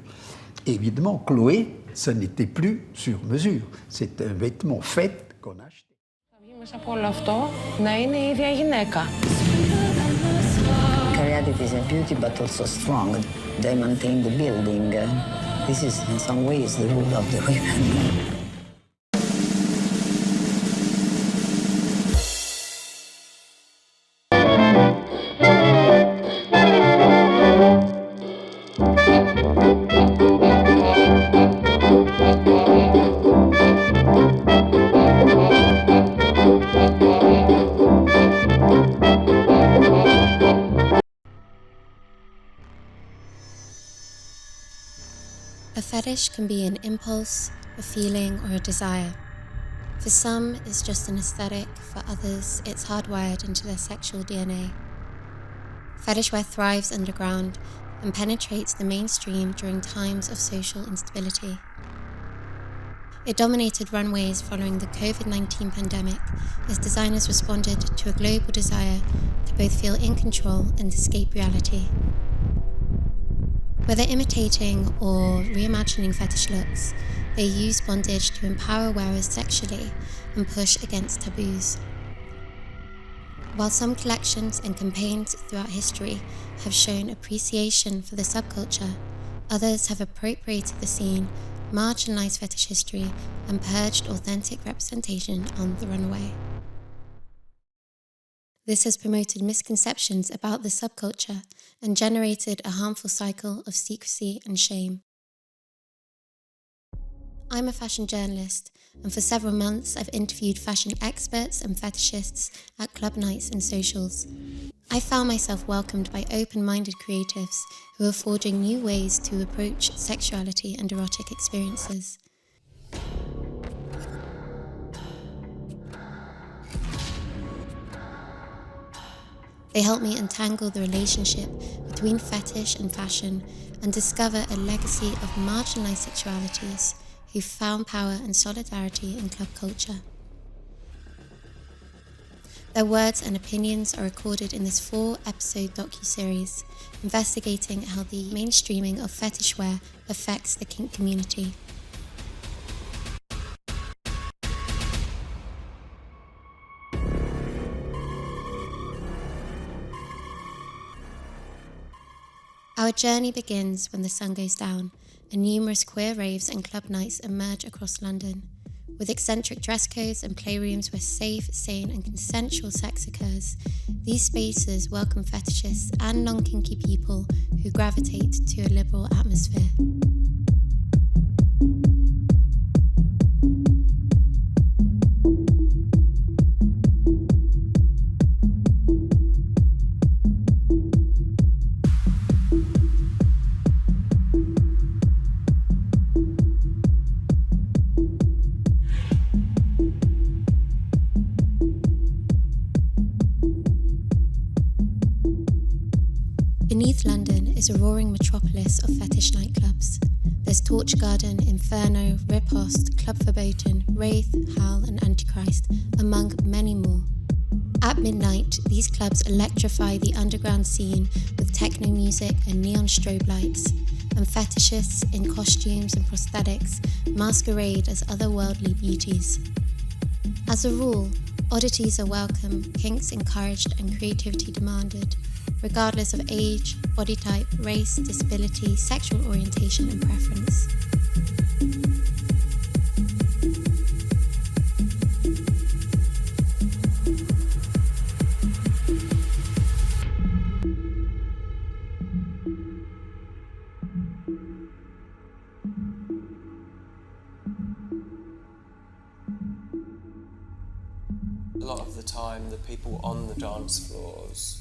Évidemment, Chloé, ce n'était plus sur mesure. C'est un vêtement fait qu'on a acheté. Μέσα από όλο αυτό να είναι η ίδια γυναίκα. Creativity is a beauty but also strong. They maintain the building. This is in some ways the rule of the women. A fetish can be an impulse, a feeling, or a desire. For some, it's just an aesthetic. For others, it's hardwired into their sexual DNA. Fetish wear thrives underground and penetrates the mainstream during times of social instability. It dominated runways following the COVID-19 pandemic as designers responded to a global desire to both feel in control and escape reality. Whether imitating or reimagining fetish looks, they use bondage to empower wearers sexually and push against taboos. While some collections and campaigns throughout history have shown appreciation for the subculture, others have appropriated the scene, marginalized fetish history, and purged authentic representation on the runway. This has promoted misconceptions about the subculture and generated a harmful cycle of secrecy and shame. I'm a fashion journalist, and for several months I've interviewed fashion experts and fetishists at club nights and socials. I found myself welcomed by open-minded creatives who are forging new ways to approach sexuality and erotic experiences. They help me untangle the relationship between fetish and fashion and discover a legacy of marginalized sexualities who found power and solidarity in club culture. Their words and opinions are recorded in this 4-episode docuseries, investigating how the mainstreaming of fetish wear affects the kink community. Our journey begins when the sun goes down and numerous queer raves and club nights emerge across London, with eccentric dress codes and playrooms where safe, sane and consensual sex occurs. These spaces welcome fetishists and non-kinky people who gravitate to a liberal atmosphere. Beneath London is a roaring metropolis of fetish nightclubs. There's Torch Garden, Inferno, Riposte, Club Verboten, Wraith, Howl and Antichrist, among many more. At midnight, these clubs electrify the underground scene with techno music and neon strobe lights, and fetishists in costumes and prosthetics masquerade as otherworldly beauties. As a rule, oddities are welcome, kinks encouraged and creativity demanded, regardless of age, body type, race, disability, sexual orientation and preference. A lot of the time, the people on the dance floors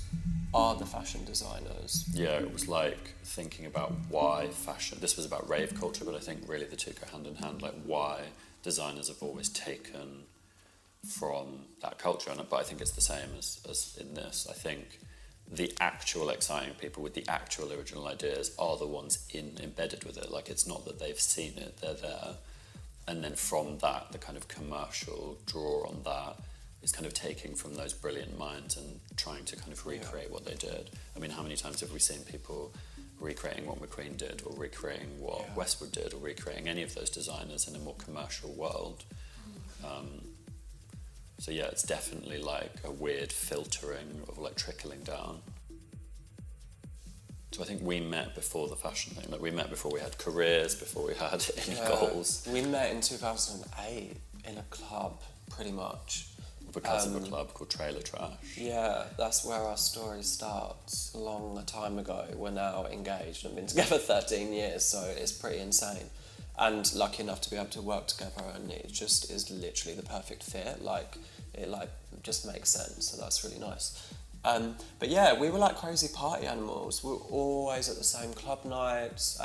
are the fashion designers. Yeah, it was like thinking about why fashion, this was about rave culture, but I think really the two go hand in hand, like why designers have always taken from that culture. But I think it's the same as in this. I think the actual exciting people with the actual original ideas are the ones embedded with it. Like, it's not that they've seen it, they're there. And then from that, the kind of commercial draw on that is kind of taking from those brilliant minds and trying to kind of recreate what they did. I mean, how many times have we seen people recreating what McQueen did, or recreating what Westwood did, or recreating any of those designers in a more commercial world? So yeah, it's definitely like a weird filtering of like trickling down. So I think we met before the fashion thing. Like, we met before we had careers, before we had any goals. We met in 2008 in a club, pretty much. Because of a club called Trailer Trash. Yeah, that's where our story starts. A long time ago, we're now engaged and been together 13 years, so it's pretty insane. And lucky enough to be able to work together, and it just is literally the perfect fit. Like, it just makes sense, so that's really nice. But yeah, we were like crazy party animals. We were always at the same club nights.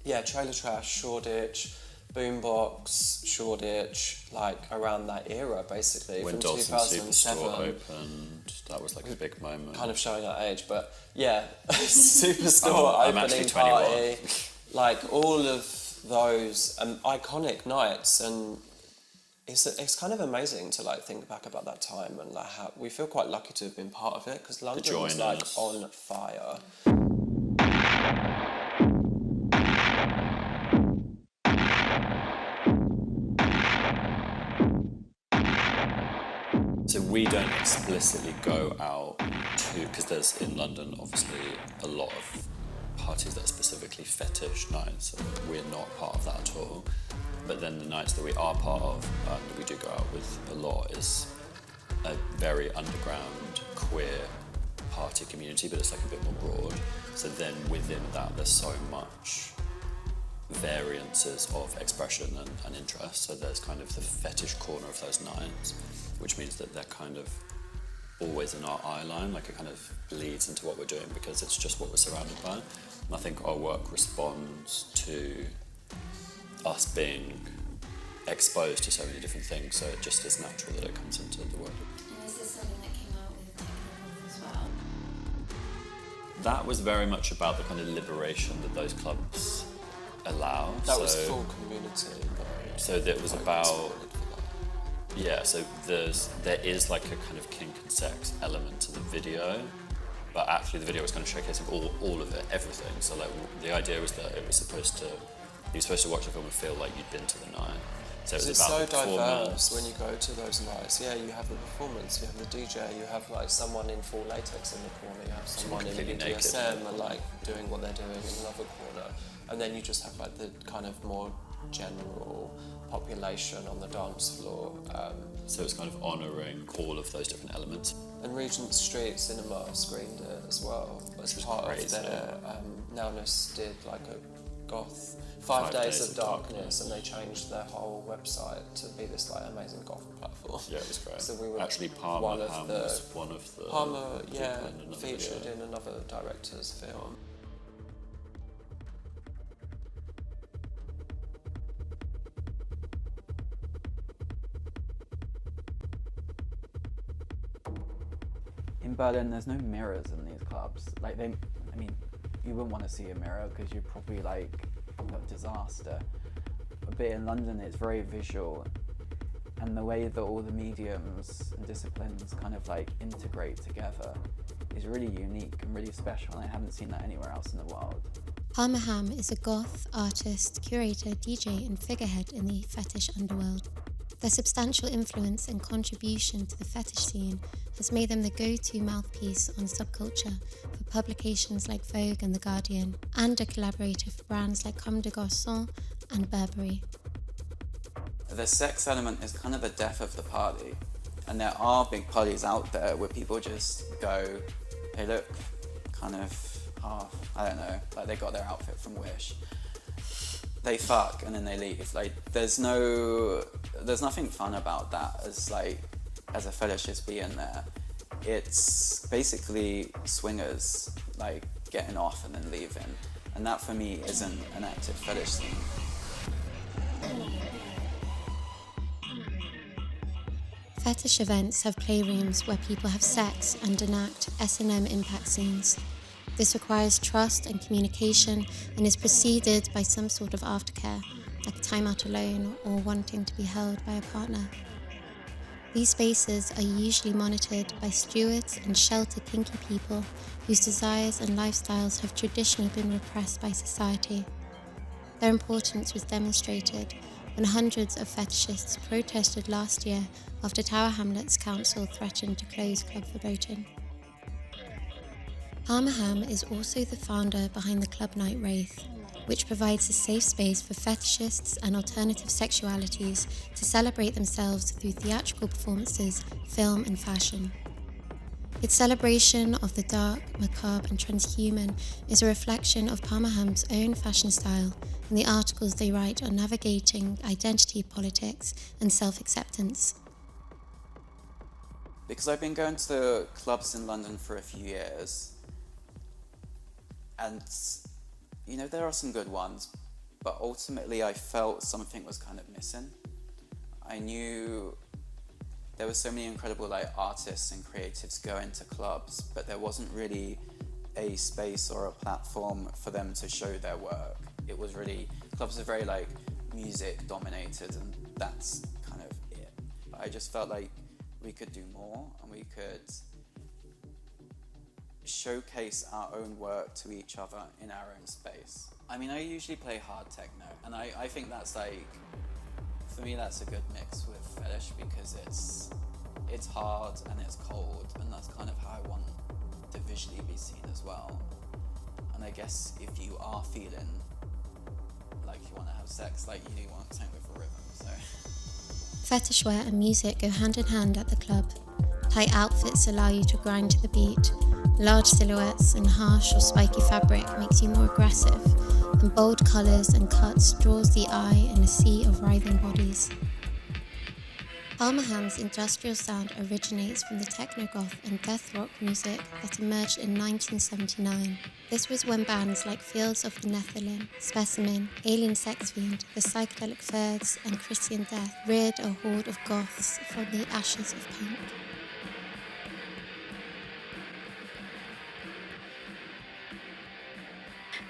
Yeah, Trailer Trash, Shoreditch, Boombox, Shoreditch, like around that era basically. When from Dalton 2007. Superstore opened, that was like a big moment. Kind of showing our age, but yeah, Superstore I'm actually opening 21. party, like all of those iconic nights, and it's kind of amazing to like think back about that time and like how we feel quite lucky to have been part of it because London was like on fire. So we don't explicitly go out to, because there's in London obviously a lot of parties that are specifically fetish nights, so we're not part of that at all. But then the nights that we are part of, that we do go out with a lot, is a very underground queer party community, but it's like a bit more broad. So then within that there's so much variances of expression and interest. So there's kind of the fetish corner of those nights, which means that they're kind of always in our eye line, like it kind of bleeds into what we're doing because it's just what we're surrounded by. And I think our work responds to us being exposed to so many different things, so it just is natural that it comes into the world. And is this something that came out with Technopop as well? That was very much about the kind of liberation that those clubs allow. That was full community. So that was about, yeah, so there is like a kind of kink and sex element to the video, but actually the video was kind of showcasing all of it, everything. So like the idea was that it was supposed to, you're supposed to watch a film and feel like you'd been to the night. So it was it's about so the diverse when you go to those nights. Yeah, you have the performance, you have the DJ, you have like someone in full latex in the corner, you have someone in BDSM and like doing what they're doing in another corner, and then you just have like the kind of more general population on the dance floor. So it's kind of honouring all of those different elements. And Regent Street Cinema screened it as well as part of their Nowness did like a goth 5 days of darkness, and they changed their whole website to be this like amazing goth platform. Yeah, it was great. So we were actually Palmer was one of the Palmer, yeah, in featured in another director's film. In Berlin, there's no mirrors in these clubs. Like I mean, you wouldn't want to see a mirror because you'd probably like a disaster. But in London, it's very visual, and the way that all the mediums and disciplines kind of like integrate together is really unique and really special, and I haven't seen that anywhere else in the world. Palmer Ham is a goth, artist, curator, DJ and figurehead in the fetish underworld. Their substantial influence and contribution to the fetish scene has made them the go-to mouthpiece on subculture for publications like Vogue and The Guardian, and a collaborator for brands like Comme des Garçons and Burberry. The sex element is kind of the death of the party, and there are big parties out there where people just go, hey look, kind of half, I don't know, like they got their outfit from Wish. They fuck and then they leave. Like there's nothing fun about that as a fetishist being there. It's basically swingers like getting off and then leaving, and that for me isn't an active fetish scene. Fetish events have playrooms where people have sex and enact S&M impact scenes. This requires trust and communication and is preceded by some sort of aftercare, like time out alone or wanting to be held by a partner. These spaces are usually monitored by stewards and sheltered kinky people whose desires and lifestyles have traditionally been repressed by society. Their importance was demonstrated when hundreds of fetishists protested last year after Tower Hamlets Council threatened to close Club Verboten. Palmer Ham is also the founder behind the club night Wraith, which provides a safe space for fetishists and alternative sexualities to celebrate themselves through theatrical performances, film and fashion. Its celebration of the dark, macabre and transhuman is a reflection of Palmer Ham's own fashion style and the articles they write on navigating identity politics and self-acceptance. Because I've been going to clubs in London for a few years, and you know, there are some good ones, but ultimately I felt something was kind of missing. I knew there were so many incredible artists and creatives going to clubs, but there wasn't really a space or a platform for them to show their work. It was really, clubs are very music dominated, and that's kind of it. But I just felt like we could do more, and we could showcase our own work to each other in our own space. I mean, I usually play hard techno, and I think that's for me that's a good mix with fetish, because it's hard and it's cold, and that's kind of how I want to visually be seen as well. And I guess if you are feeling like you want to have sex, you do want something with a rhythm, so. Fetish wear and music go hand in hand at the club. Tight outfits allow you to grind to the beat. Large silhouettes and harsh or spiky fabric makes you more aggressive, and bold colours and cuts draws the eye in a sea of writhing bodies. Almahan's industrial sound originates from the techno-goth and death rock music that emerged in 1979. This was when bands like Fields of the Nephilim, Specimen, Alien Sex Fiend, The Psychedelic Furs and Christian Death reared a horde of goths from the ashes of punk.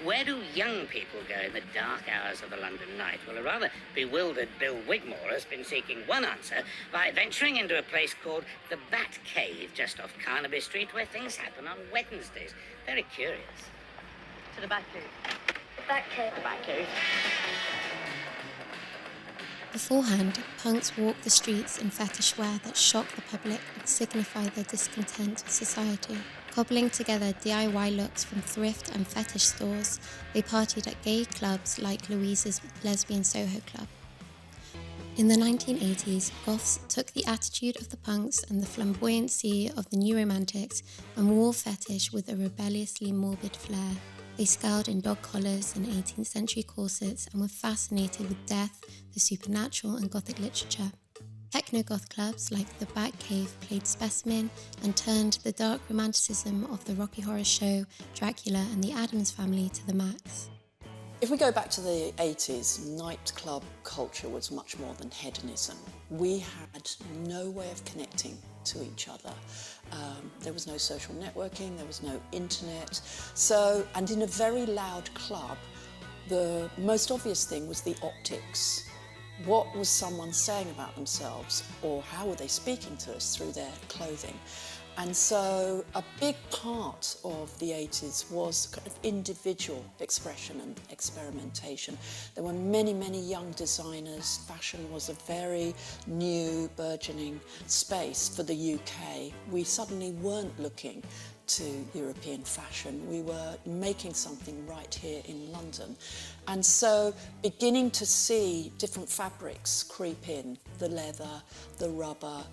Where do young people go in the dark hours of a London night? Well, a rather bewildered Bill Wigmore has been seeking one answer by venturing into a place called the Bat Cave, just off Carnaby Street, where things happen on Wednesdays. Very curious. To the Bat Cave. Bat Cave. The Bat Cave. Beforehand, punks walked the streets in fetish wear that shocked the public and signified their discontent with society. Cobbling together DIY looks from thrift and fetish stores, they partied at gay clubs like Louise's Lesbian Soho Club. In the 1980s, goths took the attitude of the punks and the flamboyancy of the new romantics and wore fetish with a rebelliously morbid flair. They scowled in dog collars and 18th century corsets and were fascinated with death, the supernatural and gothic literature. Techno-goth clubs like the Bat Cave played Specimen and turned the dark romanticism of the Rocky Horror Show, Dracula and the Addams Family to the max. If we go back to the 80s, nightclub culture was much more than hedonism. We had no way of connecting to each other. There was no social networking, there was no internet. And in a very loud club, the most obvious thing was the optics. What was someone saying about themselves, or how were they speaking to us through their clothing? And so a big part of the 80s was kind of individual expression and experimentation. There were many, many young designers. Fashion was a very new, burgeoning space for the UK. We suddenly weren't looking to European fashion. We were making something right here in London. And so beginning to see different fabrics creep in, the leather, the rubber,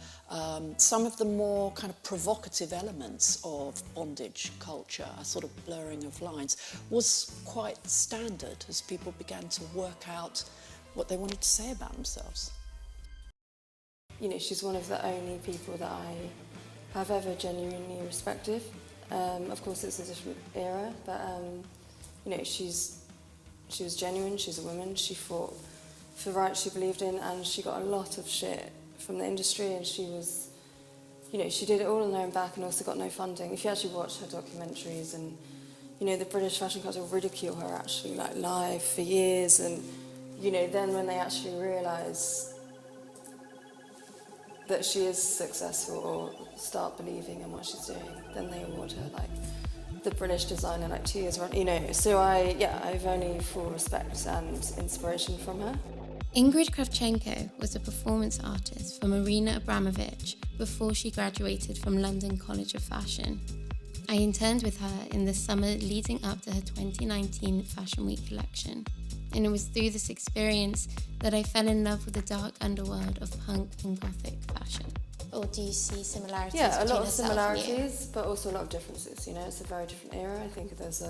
some of the more kind of provocative elements of bondage culture, a sort of blurring of lines, was quite standard as people began to work out what they wanted to say about themselves. You know, she's one of the only people that I have ever genuinely respected. Of course, it's a different era, but you know, she was genuine. She's a woman. She fought for the rights she believed in, and she got a lot of shit from the industry. And she was, you know, she did it all on her own back, and also got no funding. If you actually watch her documentaries, and you know, the British fashion culture ridicule her actually like live for years, and you know, then when they actually realise that she is successful or start believing in what she's doing, then they award her like the British designer like 2 years run, you know. So I've only full respect and inspiration from her. Ingrid Kravchenko was a performance artist for Marina Abramovich before she graduated from London College of Fashion. I interned with her in the summer leading up to her 2019 Fashion Week collection. And it was through this experience that I fell in love with the dark underworld of punk and gothic fashion. Or do you see similarities? Yeah, a lot of similarities, but also a lot of differences. You know, it's a very different era. I think there's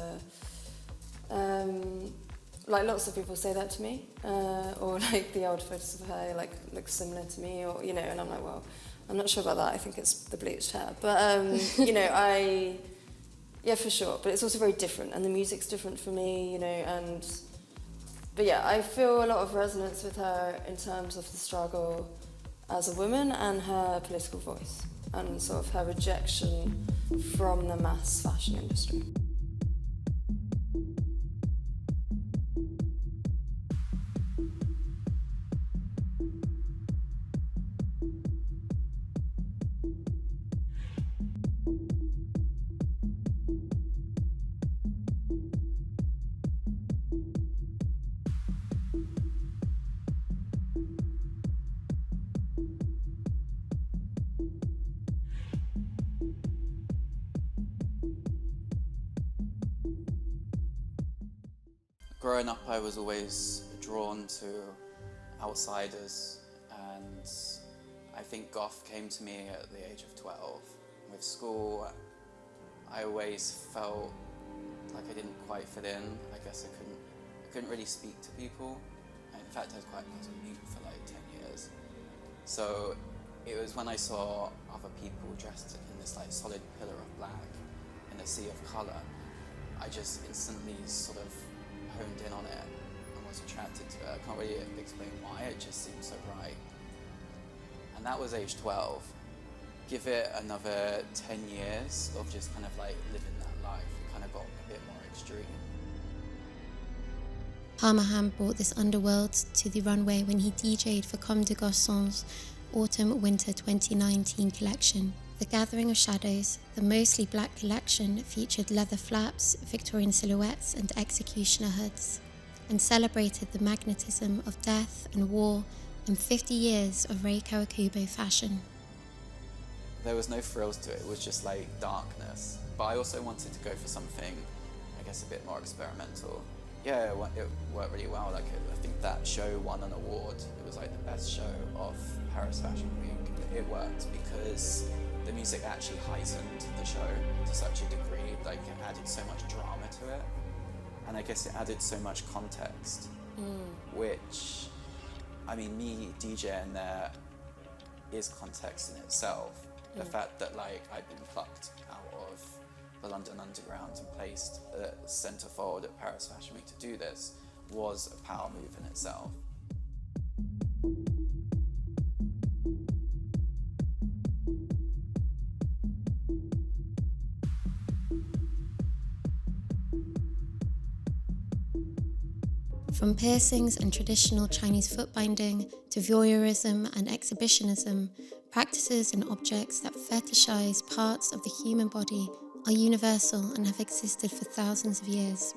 like lots of people say that to me, or like the old photos of her like look similar to me, or you know, and I'm like, well, I'm not sure about that. I think it's the bleached hair, but you know, yeah, for sure. But it's also very different, and the music's different for me, you know, and But yeah, I feel a lot of resonance with her in terms of the struggle as a woman and her political voice and sort of her rejection from the mass fashion industry. Growing up, I was always drawn to outsiders, and I think goth came to me at the age of 12. With school, I always felt like I didn't quite fit in. I guess I couldn't really speak to people. In fact, I was mute for like 10 years. So it was when I saw other people dressed in this like solid pillar of black in a sea of colour, I just instantly sort of honed in on it and was attracted to it. I can't really explain why, it just seemed so right. And that was age 12. Give it another 10 years of just kind of like living that life, it kind of got a bit more extreme. Parmahan brought this underworld to the runway when he DJ'd for Comme des Garçons' Autumn-Winter 2019 collection. The Gathering of Shadows, the mostly black collection, featured leather flaps, Victorian silhouettes and executioner hoods, and celebrated the magnetism of death and war and 50 years of Rei Kawakubo fashion. There was no frills to it, it was just like darkness. But I also wanted to go for something, I guess, a bit more experimental. Yeah, it worked really well. Like, I think that show won an award. It was like the best show of Paris Fashion Week. It worked because the music actually heightened the show to such a degree, like it added so much drama to it. And I guess it added so much context, which, I mean, me DJing there is context in itself. The fact that like I've been plucked out of the London Underground and placed at centrefold at Paris Fashion Week to do this was a power move in itself. From piercings and traditional Chinese foot binding to voyeurism and exhibitionism, practices and objects that fetishize parts of the human body are universal and have existed for thousands of years.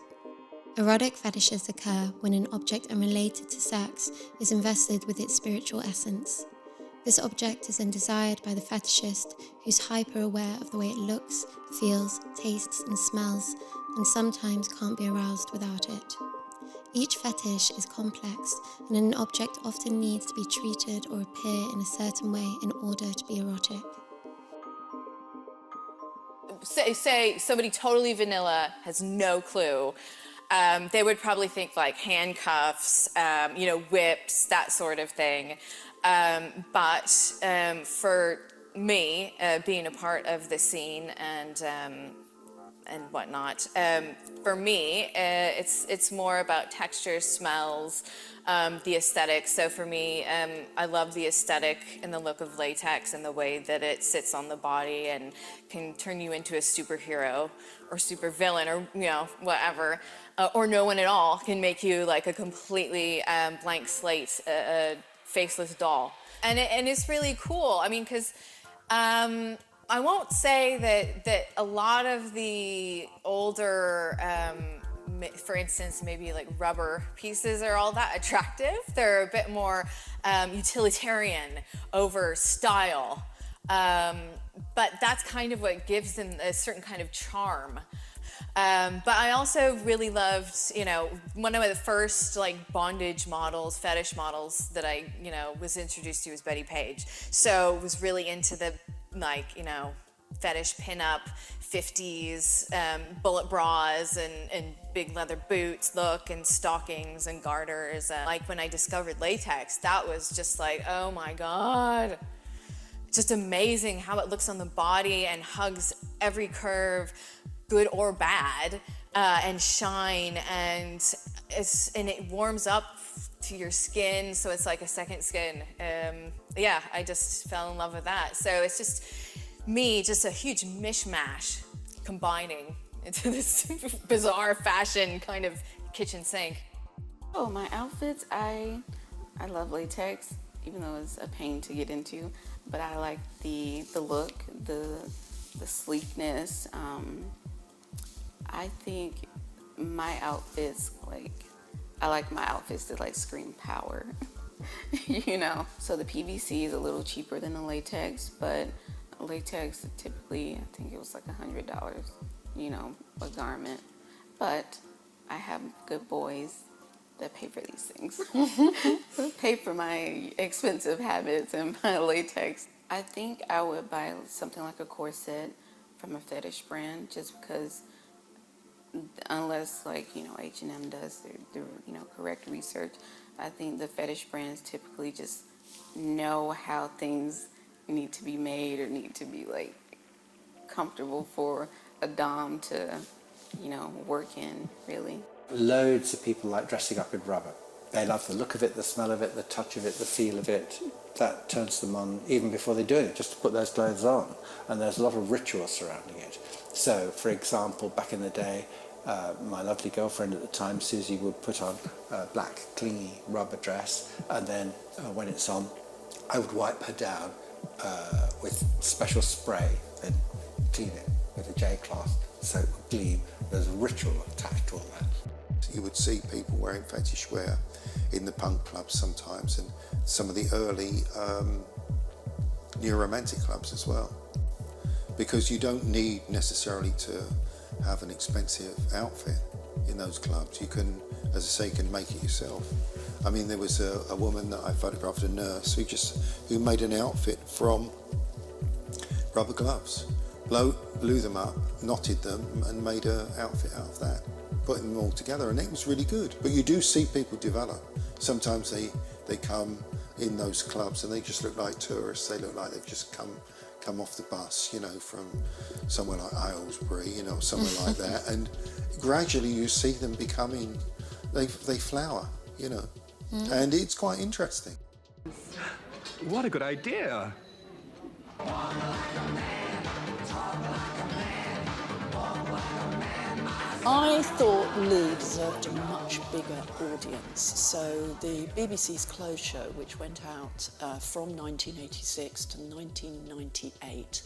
Erotic fetishes occur when an object unrelated to sex is invested with its spiritual essence. This object is then desired by the fetishist, who's hyper-aware of the way it looks, feels, tastes and smells, and sometimes can't be aroused without it. Each fetish is complex, and an object often needs to be treated or appear in a certain way in order to be erotic. Say somebody totally vanilla has no clue. They would probably think like handcuffs, whips, that sort of thing. But for me, being a part of the scene and whatnot, for me, it's more about textures, smells, the aesthetic. So for me, I love the aesthetic and the look of latex and the way that it sits on the body and can turn you into a superhero or supervillain or whatever, or no one at all can make you like a completely blank slate, a faceless doll. And it's really cool. I mean, because I won't say that a lot of the older, for instance, maybe like rubber pieces are all that attractive. They're a bit more utilitarian over style. But that's kind of what gives them a certain kind of charm. But I also really loved, one of the first like bondage models, fetish models that I, was introduced to was Betty Page. So was really into the fetish pinup 50s bullet bras and big leather boots look and stockings and garters. Like when I discovered latex, that was just like, oh my God. Just amazing how it looks on the body and hugs every curve, good or bad, and shine, and it warms up to your skin, so it's like a second skin. Yeah, I just fell in love with that. So it's just just a huge mishmash combining into this bizarre fashion kind of kitchen sink. Oh, my outfits, I love latex, even though it's a pain to get into, but I like the look, the sleekness. I think my outfits, I like my outfits to scream power, you know? So the PVC is a little cheaper than the latex, but latex typically, I think it was like $100, you know, a garment. But I have good boys that pay for these things. Pay for my expensive habits and my latex. I think I would buy something like a corset from a fetish brand, just because unless H&M does their correct research, I think the fetish brands typically just know how things need to be made or need to be comfortable for a dom to work in, really. Loads of people like dressing up in rubber. They love the look of it, the smell of it, the touch of it, the feel of it. That turns them on even before they do it, just to put those clothes on. And there's a lot of ritual surrounding it. So, for example, back in the day, my lovely girlfriend at the time, Susie, would put on a black, clingy rubber dress, and then when it's on, I would wipe her down with special spray and clean it with a J-cloth so it would gleam. There's a ritual attached to all that. You would see people wearing fetish wear in the punk clubs sometimes, and some of the early neo-romantic clubs as well, because you don't need necessarily to have an expensive outfit in those clubs. You can, as I say, you can make it yourself. I mean, there was a woman that I photographed, a nurse, who made an outfit from rubber gloves, blew them up, knotted them, and made an outfit out of that, putting them all together, and it was really good. But you do see people develop. Sometimes they come in those clubs and they just look like tourists. They look like they've just come off the bus, from somewhere like Aylesbury, somewhere like that, and gradually you see them becoming, they flower, and it's quite interesting. What a good idea! I thought Lee deserved a much bigger audience. So the BBC's Clothes Show, which went out from 1986 to 1998,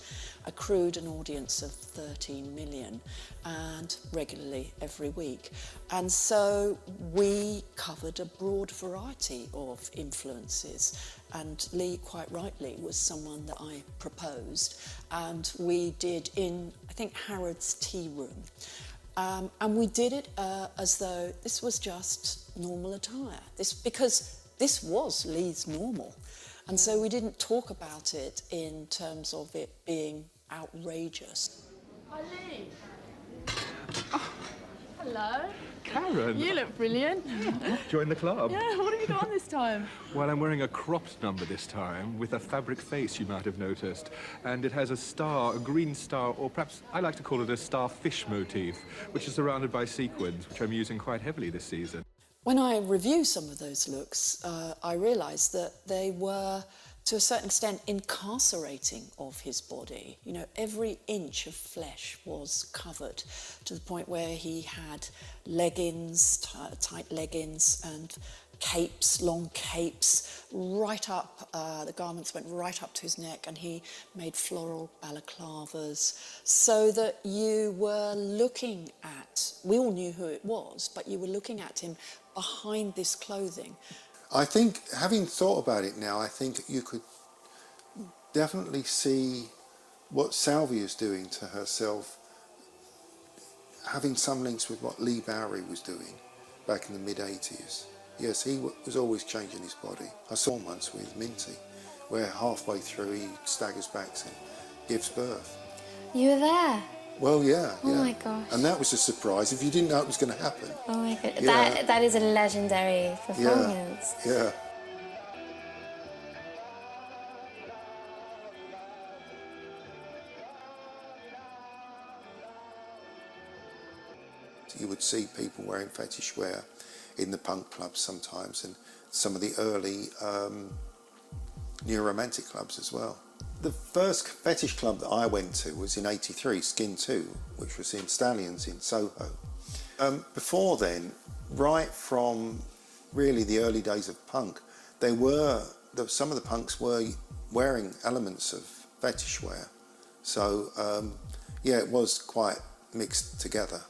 accrued an audience of 13 million, and regularly every week. And so we covered a broad variety of influences. And Lee, quite rightly, was someone that I proposed. And we did in, I think, Harrods Tea Room. And we did it as though this was just normal attire. Because this was Lee's normal. And so we didn't talk about it in terms of it being outrageous. Hi, Lee. Oh, hello. Karen! You look brilliant. Join the club. Yeah, what have you got on this time? Well, I'm wearing a cropped number this time, with a fabric face, you might have noticed. And it has a star, a green star, or perhaps I like to call it a starfish motif, which is surrounded by sequins, which I'm using quite heavily this season. When I review some of those looks, I realised that they were, to a certain extent, incarcerating of his body. Every inch of flesh was covered, to the point where he had leggings, tight leggings, and capes, long capes, right up, the garments went right up to his neck, and he made floral balaclavas, so that you were looking at, we all knew who it was, but you were looking at him behind this clothing. I think, having thought about it now, I think you could definitely see what Salvia's doing to herself, having some links with what Lee Bowery was doing back in the mid-80s. Yes, he was always changing his body. I saw him once with Minty, where halfway through he staggers back and gives birth. You were there? Well, yeah. Oh my gosh. And that was a surprise if you didn't know it was going to happen. Oh my god. Yeah. That is a legendary performance. Yeah. You would see people wearing fetish wear in the punk clubs sometimes, and some of the early neo-romantic clubs as well. The first fetish club that I went to was in '83, Skin 2, which was in Stallions in Soho. Before then, right from really the early days of punk, some of the punks were wearing elements of fetish wear. So yeah, it was quite mixed together.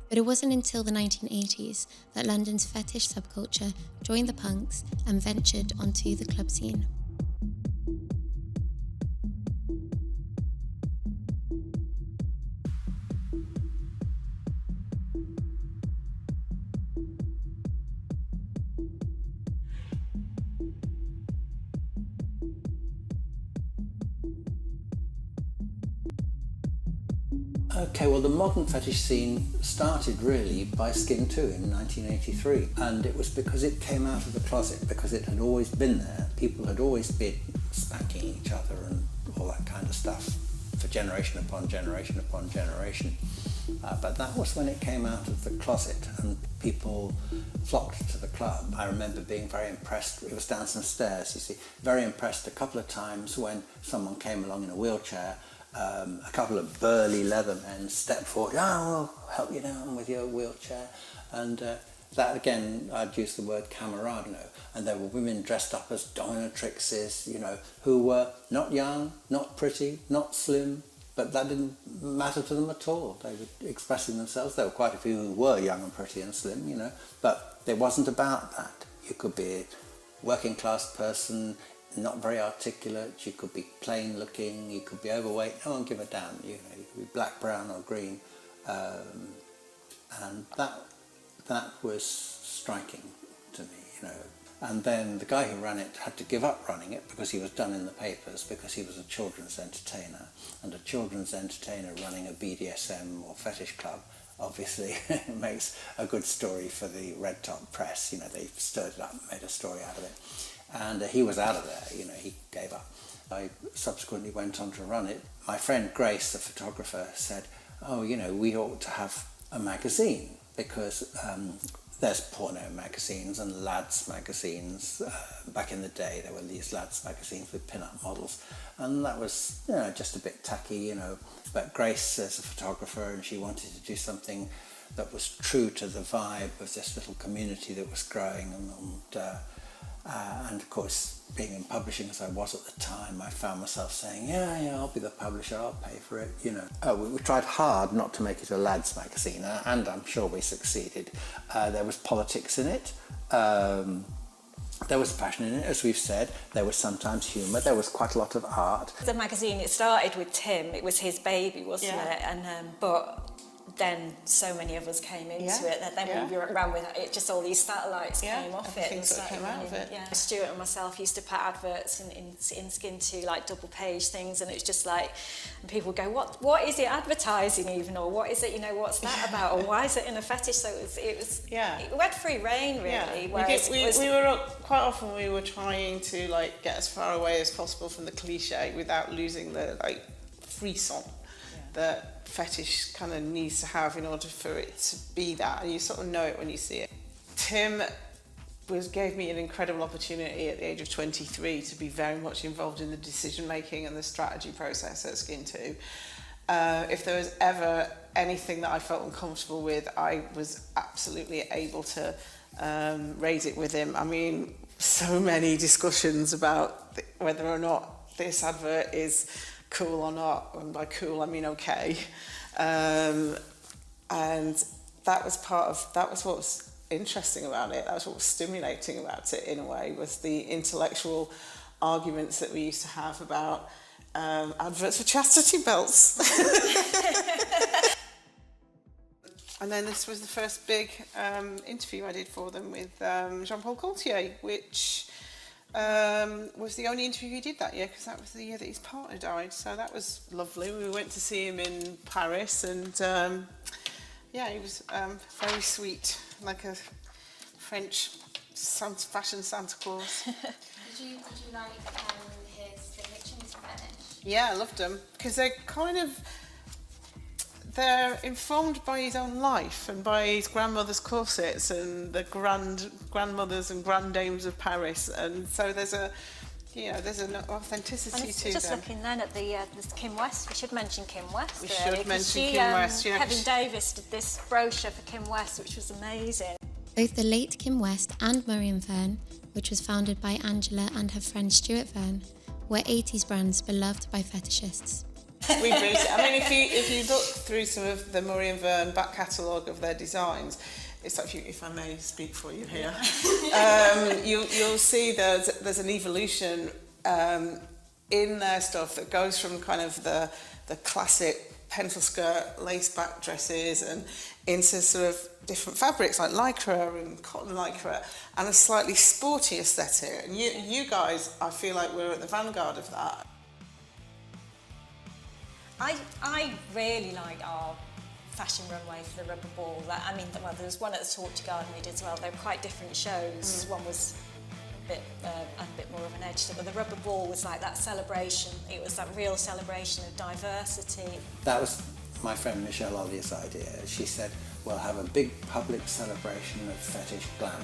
But it wasn't until the 1980s that London's fetish subculture joined the punks and ventured onto the club scene. Okay, well, the modern fetish scene started really by Skin 2 in 1983, and it was because it came out of the closet, because it had always been there. People had always been spanking each other and all that kind of stuff for generation upon generation upon generation. But that was when it came out of the closet and people flocked to the club. I remember being very impressed. It was down some stairs, you see, very impressed a couple of times when someone came along in a wheelchair. A couple of burly leather men stepped forward, we'll help you down with your wheelchair. And that again, I'd use the word camaraderie. And there were women dressed up as dominatrixes, who were not young, not pretty, not slim, but that didn't matter to them at all. They were expressing themselves. There were quite a few who were young and pretty and slim, but it wasn't about that. You could be a working class person, not very articulate, you could be plain looking, you could be overweight, no one give a damn, you could be black, brown or green. And that was striking to me, And then the guy who ran it had to give up running it because he was done in the papers, because he was a children's entertainer. And a children's entertainer running a BDSM or fetish club obviously makes a good story for the red top press. They stirred it up and made a story out of it. And he was out of there, he gave up. I subsequently went on to run it. My friend Grace, the photographer, said, we ought to have a magazine because there's porno magazines and lads magazines. Back in the day, there were these lads magazines with pin-up models. And that was, just a bit tacky, But Grace is a photographer and she wanted to do something that was true to the vibe of this little community that was growing. And of course, being in publishing as I was at the time, I found myself saying, yeah, I'll be the publisher, I'll pay for it, We tried hard not to make it a lads magazine, and I'm sure we succeeded. There was politics in it, there was passion in it, as we've said, there was sometimes humour, there was quite a lot of art. The magazine, it started with Tim, it was his baby, wasn't it? And but then so many of us came into it that then we ran with it, just all these satellites came off it and started came out of it. Stuart and myself used to put adverts in Skin 2, like double page things, and it was just like, and people would go, what is it advertising even, or what is it, what's that about, or why is it in a fetish? So it went free reign really. We were quite often we were trying to get as far away as possible from the cliche without losing the frisson that fetish kind of needs to have in order for it to be that, and you sort of know it when you see it. Tim gave me an incredible opportunity at the age of 23 to be very much involved in the decision making and the strategy process at Skin 2. If there was ever anything that I felt uncomfortable with, I was absolutely able to raise it with him. I mean, so many discussions about whether or not this advert is cool or not, and by cool I mean okay, and that was what was interesting about it, that was what was stimulating about it in a way, was the intellectual arguments that we used to have about adverts for chastity belts. And then this was the first big interview I did for them with Jean-Paul Gaultier, which was the only interview he did that year, because that was the year that his partner died. So that was lovely. We went to see him in Paris, and he was very sweet, like a French fashion Santa Claus. Did you like his depictions of fetish? Yeah, I loved them because they're they're informed by his own life and by his grandmother's corsets and the grandmothers and granddames of Paris, and so there's an authenticity to just them. looking then at the Kim West, we should mention Kim West. We really, should mention Kim West, yeah. Kevin Davis did this brochure for Kim West, which was amazing. Both the late Kim West and Miriam Verne, which was founded by Angela and her friend Stuart Verne, were 80s brands beloved by fetishists. We boot it. I mean, if you look through some of the Murray and Verne back catalogue of their designs, it's like, if I may speak for you here, you'll see there's an evolution in their stuff that goes from kind of the classic pencil skirt, lace back dresses, and into sort of different fabrics like lycra and cotton lycra, and a slightly sporty aesthetic. And you guys, I feel like we're at the vanguard of that. I really liked our fashion runway for the Rubber Ball. There was one at the Torture Garden we did as well. They were quite different shows. One was a bit more of an edge to it, but the Rubber Ball was like that celebration. It was that real celebration of diversity. That was my friend Michelle Ollier's idea. She said, we'll have a big public celebration of fetish glamour,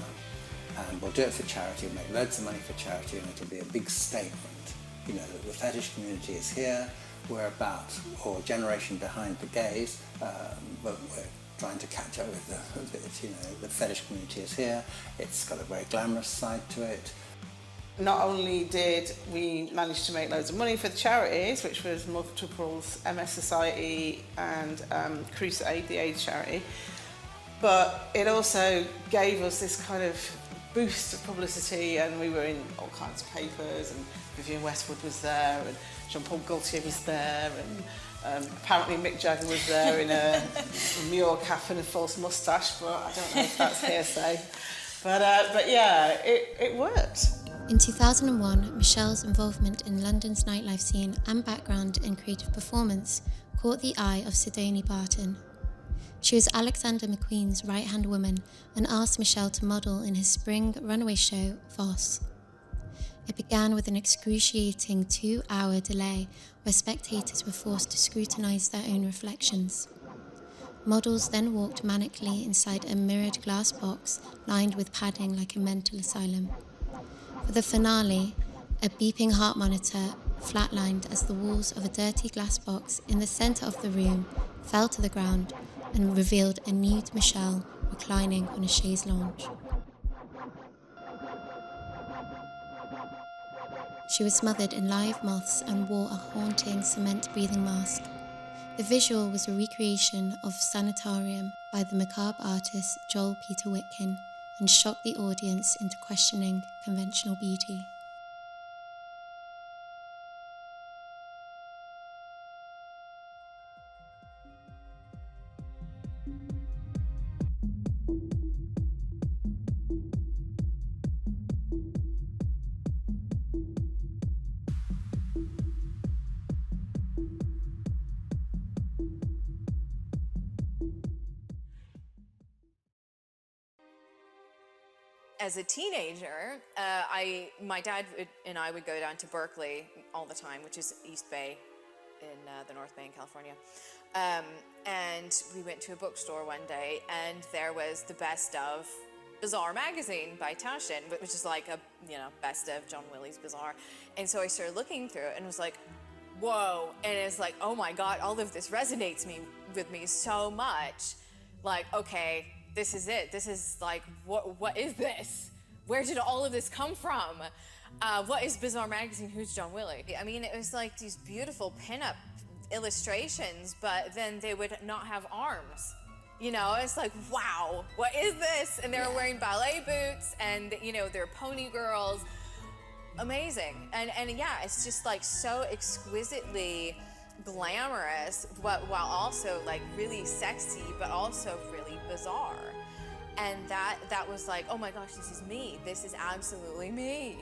and we'll do it for charity, make loads of money for charity, and it'll be a big statement. You know, that the fetish community is here. We're about, or a generation behind the gays, but we're trying to catch up with the fetish community is here. It's got a very glamorous side to it. Not only did we manage to make loads of money for the charities, which was Multiples, MS Society and Crusade, the AIDS charity, but it also gave us this kind of boost of publicity, and we were in all kinds of papers, and Vivienne Westwood was there, and Jean-Paul Gaultier was there, and apparently Mick Jagger was there in a Muir cap and a false moustache, but I don't know if that's hearsay. But yeah, it worked. In 2001, Michelle's involvement in London's nightlife scene and background in creative performance caught the eye of Sidonie Barton. She was Alexander McQueen's right-hand woman and asked Michelle to model in his spring runaway show, Voss. It began with an excruciating 2-hour delay where spectators were forced to scrutinise their own reflections. Models then walked manically inside a mirrored glass box lined with padding like a mental asylum. For the finale, a beeping heart monitor flatlined as the walls of a dirty glass box in the centre of the room fell to the ground and revealed a nude Michelle reclining on a chaise lounge. She was smothered in live moths and wore a haunting cement-breathing mask. The visual was a recreation of Sanitarium by the macabre artist Joel Peter Witkin and shocked the audience into questioning conventional beauty. As a teenager, my dad and I would go down to Berkeley all the time, which is East Bay in the North Bay in California. And we went to a bookstore one day, and there was the Best of Bazaar magazine by Taschen, which is like a, best of John Willie's Bazaar. And so I started looking through it and was like, whoa. And it's like, oh my God, all of this resonates with me so much. Like, okay, this is it. This is like, what is this? Where did all of this come from? What is Bazaar magazine? Who's John Willie? I mean, it was like these beautiful pinup illustrations, but then they would not have arms. It's like, wow, what is this? And they were wearing ballet boots, and they're pony girls. Amazing. And yeah, it's just like so exquisitely glamorous, while also like really sexy, but also really bizarre. And that was like, oh my gosh, this is me. This is absolutely me.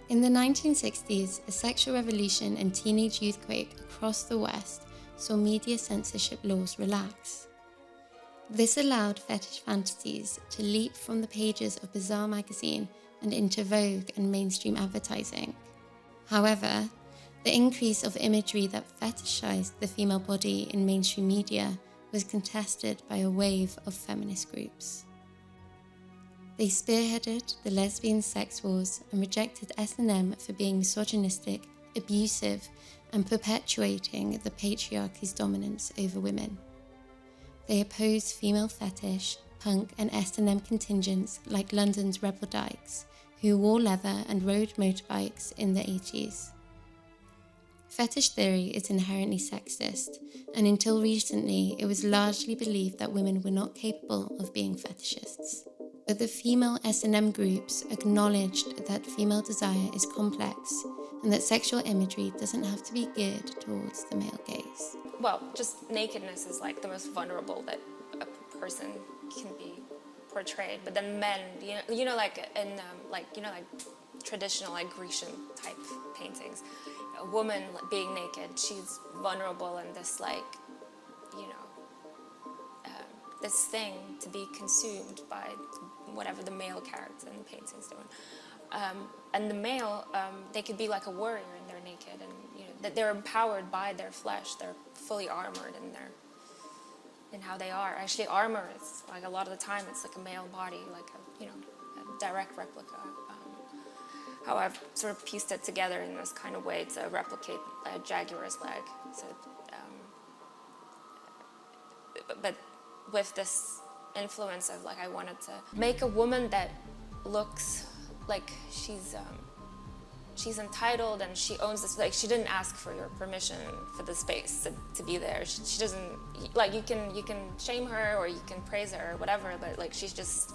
In the 1960s, a sexual revolution and teenage youthquake across the West saw media censorship laws relax. This allowed fetish fantasies to leap from the pages of Bazaar magazine and into Vogue and mainstream advertising. However, the increase of imagery that fetishized the female body in mainstream media was contested by a wave of feminist groups. They spearheaded the lesbian sex wars and rejected S&M for being misogynistic, abusive, and perpetuating the patriarchy's dominance over women. They opposed female fetish, punk, and S&M contingents like London's Rebel Dykes, who wore leather and rode motorbikes in the 80s. Fetish theory is inherently sexist, and until recently it was largely believed that women were not capable of being fetishists. But the female S&M groups acknowledged that female desire is complex and that sexual imagery doesn't have to be geared towards the male gaze. Well, just nakedness is like the most vulnerable that a person can be portrayed. But then men, like in like traditional like Grecian type paintings, a woman being naked, she's vulnerable in this like, this thing to be consumed by whatever the male character in the painting's doing. And the male, they could be like a warrior and they're naked, and that they're empowered by their flesh. They're fully armored in how they are. Actually, armor is like a lot of the time it's like a male body, like a direct replica. How I've sort of pieced it together in this kind of way to replicate a jaguar's leg. So, but with this influence of like I wanted to make a woman that looks like she's entitled and she owns this, like she didn't ask for your permission for the space to be there. She doesn't, like you can shame her or you can praise her or whatever, but like she's just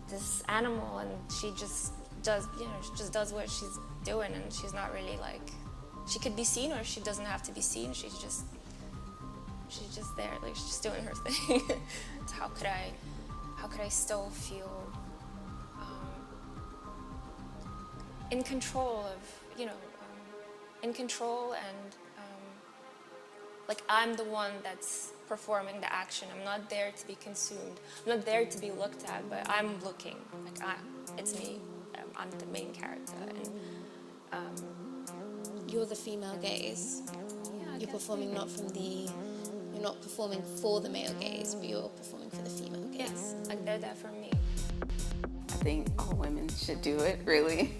this animal and she just does, she just does what she's doing, and she's not really like, she could be seen or she doesn't have to be seen. She's just there, like she's just doing her thing. So how could I still feel in control of, in control and like I'm the one that's performing the action. I'm not there to be consumed. I'm not there to be looked at, but I'm looking. Like it's me. I'm the main character. And you're the female gaze. You're performing you're not performing for the male gaze, but you're performing for the female gaze. Yes, like they're there for me. I think all women should do it, really,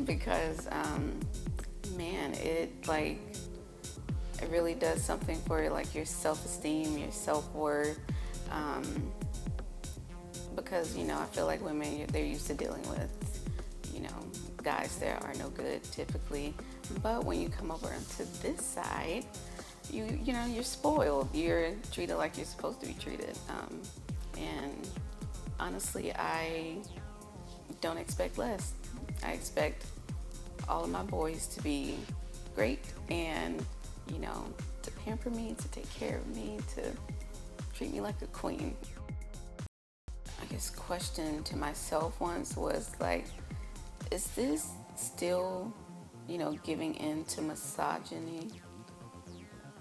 because, man, it really does something for like your self-esteem, your self-worth, because, I feel like women, they're used to dealing with, guys that are no good typically, but when you come over to this side, you're spoiled. You're treated like you're supposed to be treated, and honestly, I don't expect less. I expect all of my boys to be great and, to pamper me, to take care of me, to treat me like a queen. I guess question to myself once was like, is this still, giving in to misogyny?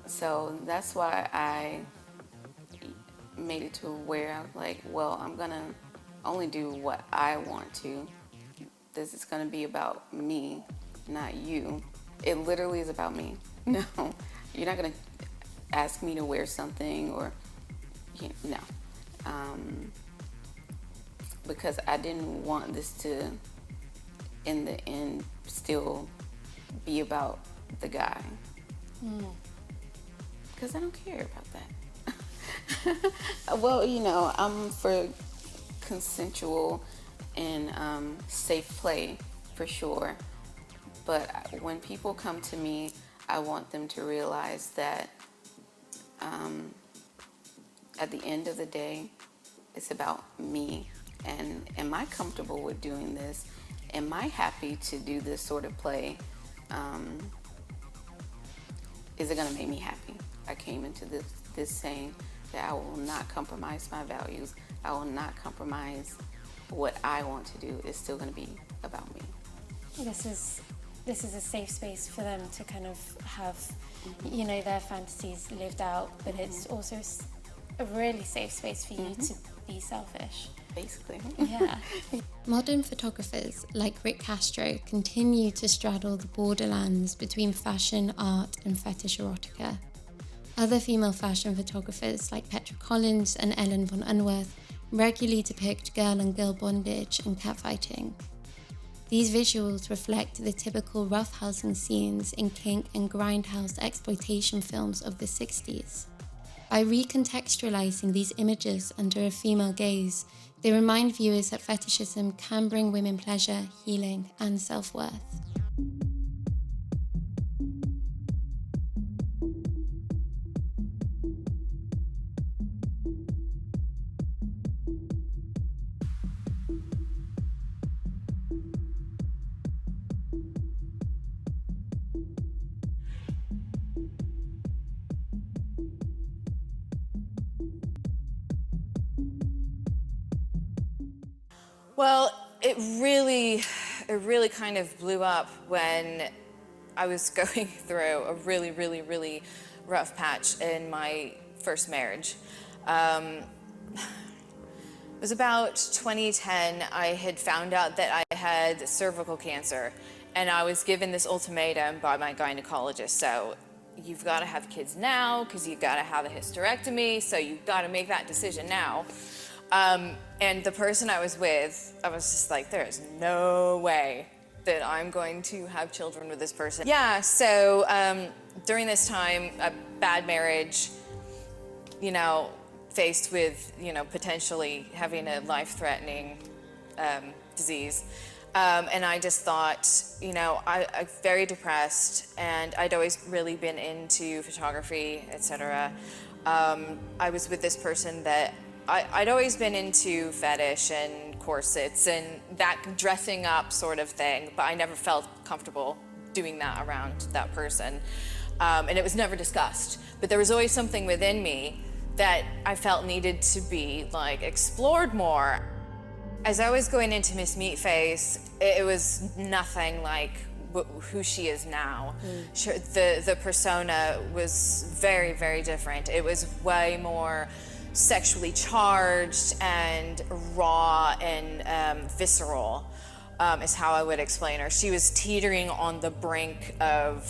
So that's why I made it to where I was like, well, I'm gonna only do what I want to. This is gonna be about me, not you. It literally is about me. No, you're not gonna ask me to wear something or, no. Because I didn't want this to, in the end, still be about the guy. Because I don't care about that. Well, I'm for consensual and safe play for sure. But when people come to me, I want them to realize that at the end of the day, it's about me. And am I comfortable with doing this? Am I happy to do this sort of play? Is it going to make me happy? I came into this saying that I will not compromise my values. I will not compromise what I want to do. It's still going to be about me. This is a safe space for them to kind of have, their fantasies lived out, but it's also a really safe space for you to be selfish. Basically. Yeah. Modern photographers like Rick Castro continue to straddle the borderlands between fashion, art, and fetish erotica. Other female fashion photographers like Petra Collins and Ellen von Unwerth regularly depict girl-on-girl bondage and catfighting. These visuals reflect the typical roughhousing scenes in kink and grindhouse exploitation films of the 60s. By recontextualizing these images under a female gaze, they remind viewers that fetishism can bring women pleasure, healing, and self-worth. Well, it really kind of blew up when I was going through a really rough patch in my first marriage. It was about 2010. I had found out that I had cervical cancer, and I was given this ultimatum by my gynecologist. So you've got to have kids now because you've got to have a hysterectomy, so you've got to make that decision now. And the person I was with, I was just like, there is no way that I'm going to have children with this person. Yeah, so during this time, a bad marriage, you know, faced with, you know, potentially having a life-threatening disease. And I just thought, you know, I'm very depressed, and I'd always really been into photography, etc. I was with this person that I'd always been into fetish and corsets and that dressing up sort of thing, but I never felt comfortable doing that around that person. And it was never discussed. But there was always something within me that I felt needed to be like explored more. As I was going into Miss Meatface, it was nothing like who she is now. The persona was very different. It was way more sexually charged and raw and visceral, is how I would explain her. She was teetering on the brink of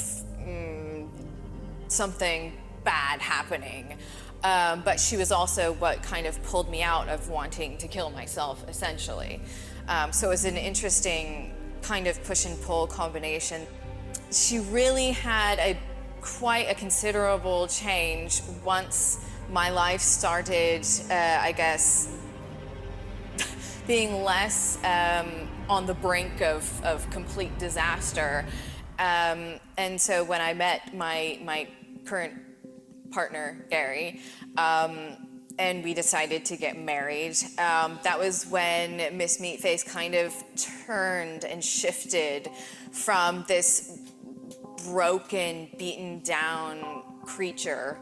something bad happening, but she was also what kind of pulled me out of wanting to kill myself, essentially. So it was an interesting kind of push and pull combination. She really had quite a considerable change once my life started, I guess, being less on the brink of complete disaster. And so when I met my current partner, Gary, and we decided to get married, that was when Miss Meatface kind of turned and shifted from this broken, beaten down creature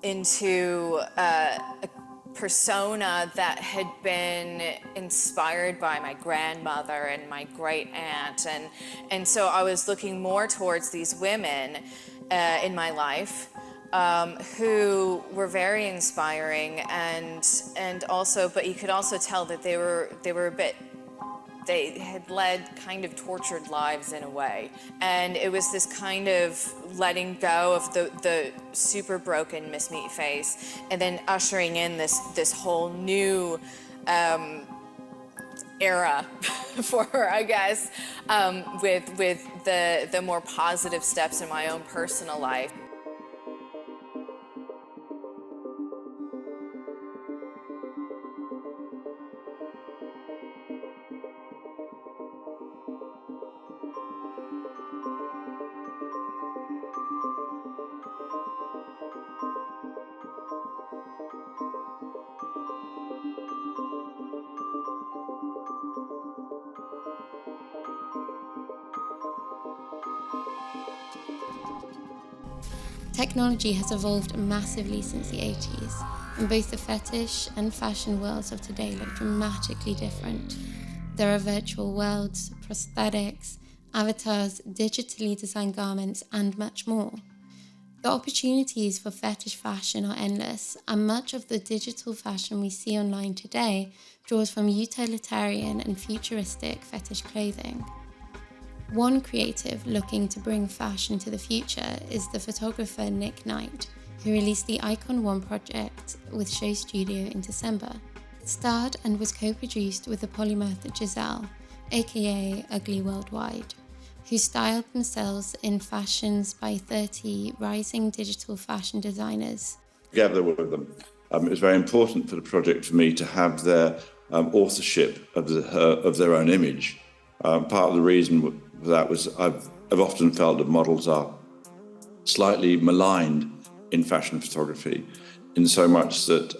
into a persona that had been inspired by my grandmother and my great aunt, and so I was looking more towards these women in my life who were very inspiring, and also, but you could also tell that they were a bit. They had led kind of tortured lives in a way. And it was this kind of letting go of the super broken Miss Meatface and then ushering in this whole new era for her, I guess, with the more positive steps in my own personal life. Technology has evolved massively since the 80s, and both the fetish and fashion worlds of today look dramatically different. There are virtual worlds, prosthetics, avatars, digitally designed garments, and much more. The opportunities for fetish fashion are endless, and much of the digital fashion we see online today draws from utilitarian and futuristic fetish clothing. One creative looking to bring fashion to the future is the photographer Nick Knight, who released the Icon 1 project with Show Studio in December. It starred and was co-produced with the polymath Giselle, aka Ugly Worldwide, who styled themselves in fashions by 30 rising digital fashion designers. Together with them, it was very important for the project for me to have their authorship of their own image. Part of the reason for that was I've often felt that models are slightly maligned in fashion photography, in so much that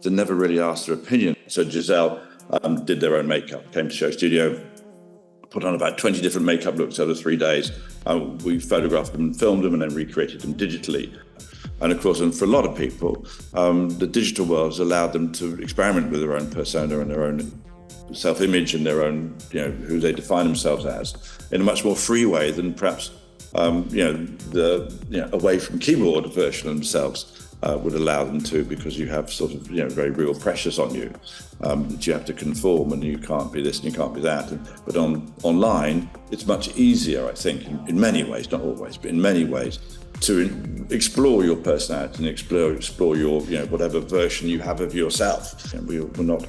they're never really asked their opinion. So Giselle did their own makeup, came to Show Studio, put on about 20 different makeup looks over 3 days. We photographed them and filmed them and then recreated them digitally. And of course, and for a lot of people, the digital world has allowed them to experiment with their own persona and their own self-image and their own, who they define themselves as, in a much more free way than perhaps, the away from keyboard version of themselves would allow them to, because you have sort of, very real pressures on you that you have to conform, and you can't be this and you can't be that. But online, it's much easier, I think, in many ways, not always, but in many ways, to explore your personality and explore your, whatever version you have of yourself. We're not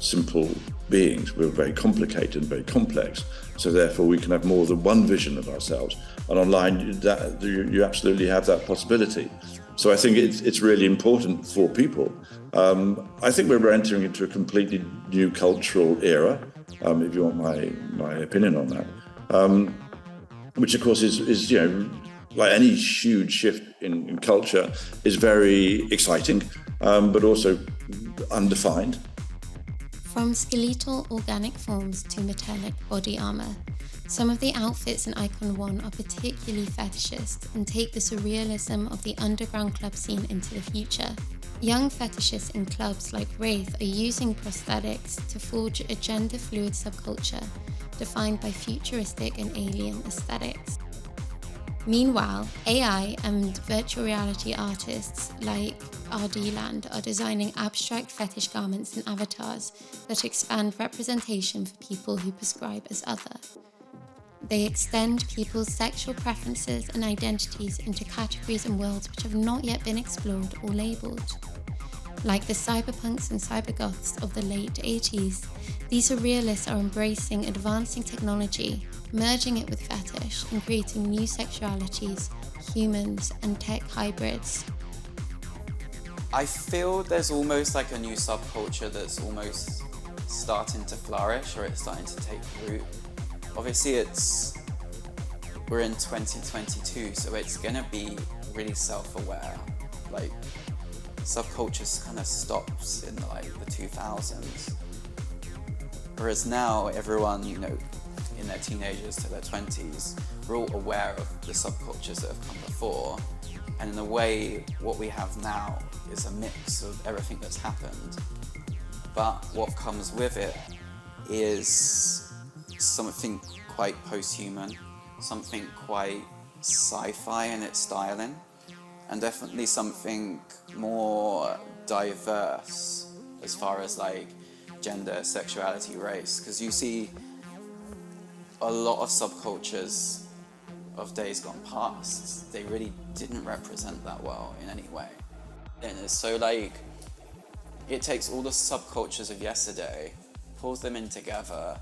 simple beings. We're very complicated and very complex. So therefore, we can have more than one vision of ourselves. And online, you absolutely have that possibility. So I think it's really important for people. I think we're entering into a completely new cultural era, if you want my opinion on that, which of course is like any huge shift in culture, is very exciting, but also undefined. From skeletal organic forms to metallic body armour, some of the outfits in Icon 1 are particularly fetishist and take the surrealism of the underground club scene into the future. Young fetishists in clubs like Wraith are using prosthetics to forge a gender-fluid subculture defined by futuristic and alien aesthetics. Meanwhile, AI and virtual reality artists like RD Land are designing abstract fetish garments and avatars that expand representation for people who prescribe as other. They extend people's sexual preferences and identities into categories and worlds which have not yet been explored or labelled. Like the cyberpunks and cybergoths of the late 80s, these surrealists are embracing advancing technology, merging it with fetish, and creating new sexualities, humans, and tech hybrids. I feel there's almost like a new subculture that's almost starting to flourish, or it's starting to take root. Obviously we're in 2022, so it's gonna be really self-aware. Like, subculture kind of stops in like the 2000s. Whereas now everyone, in their teenagers to their 20s, we're all aware of the subcultures that have come before. And in a way, what we have now is a mix of everything that's happened. But what comes with it is something quite post-human, something quite sci-fi in its styling, and definitely something more diverse as far as like gender, sexuality, race, because you see a lot of subcultures of days gone past, they really didn't represent that well in any way. And it's so like, it takes all the subcultures of yesterday, pulls them in together,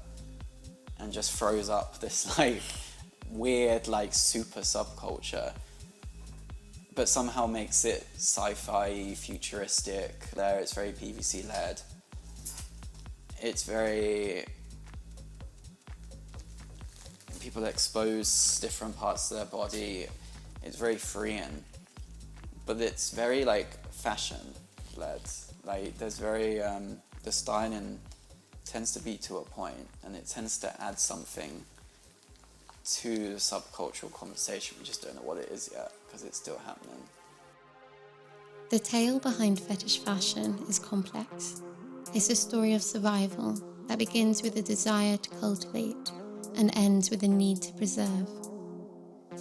and just throws up this like weird like super subculture, but somehow makes it sci-fi, futuristic. There, it's very PVC led. It's very, people expose different parts of their body. It's very freeing, but it's very like fashion led. Like there's very, the styling tends to be to a point, and it tends to add something to the subcultural conversation. We just don't know what it is yet, because it's still happening. The tale behind fetish fashion is complex. It's a story of survival that begins with a desire to cultivate and ends with a need to preserve.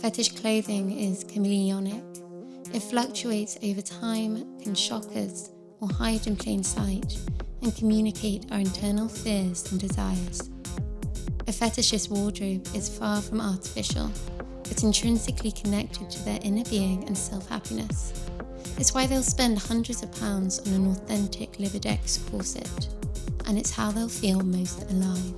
Fetish clothing is chameleonic. It fluctuates over time, can shock us or hide in plain sight, and communicate our internal fears and desires. A fetishist wardrobe is far from artificial, but intrinsically connected to their inner being and self-happiness. It's why they'll spend hundreds of pounds on an authentic Libidex corset, and it's how they'll feel most alive.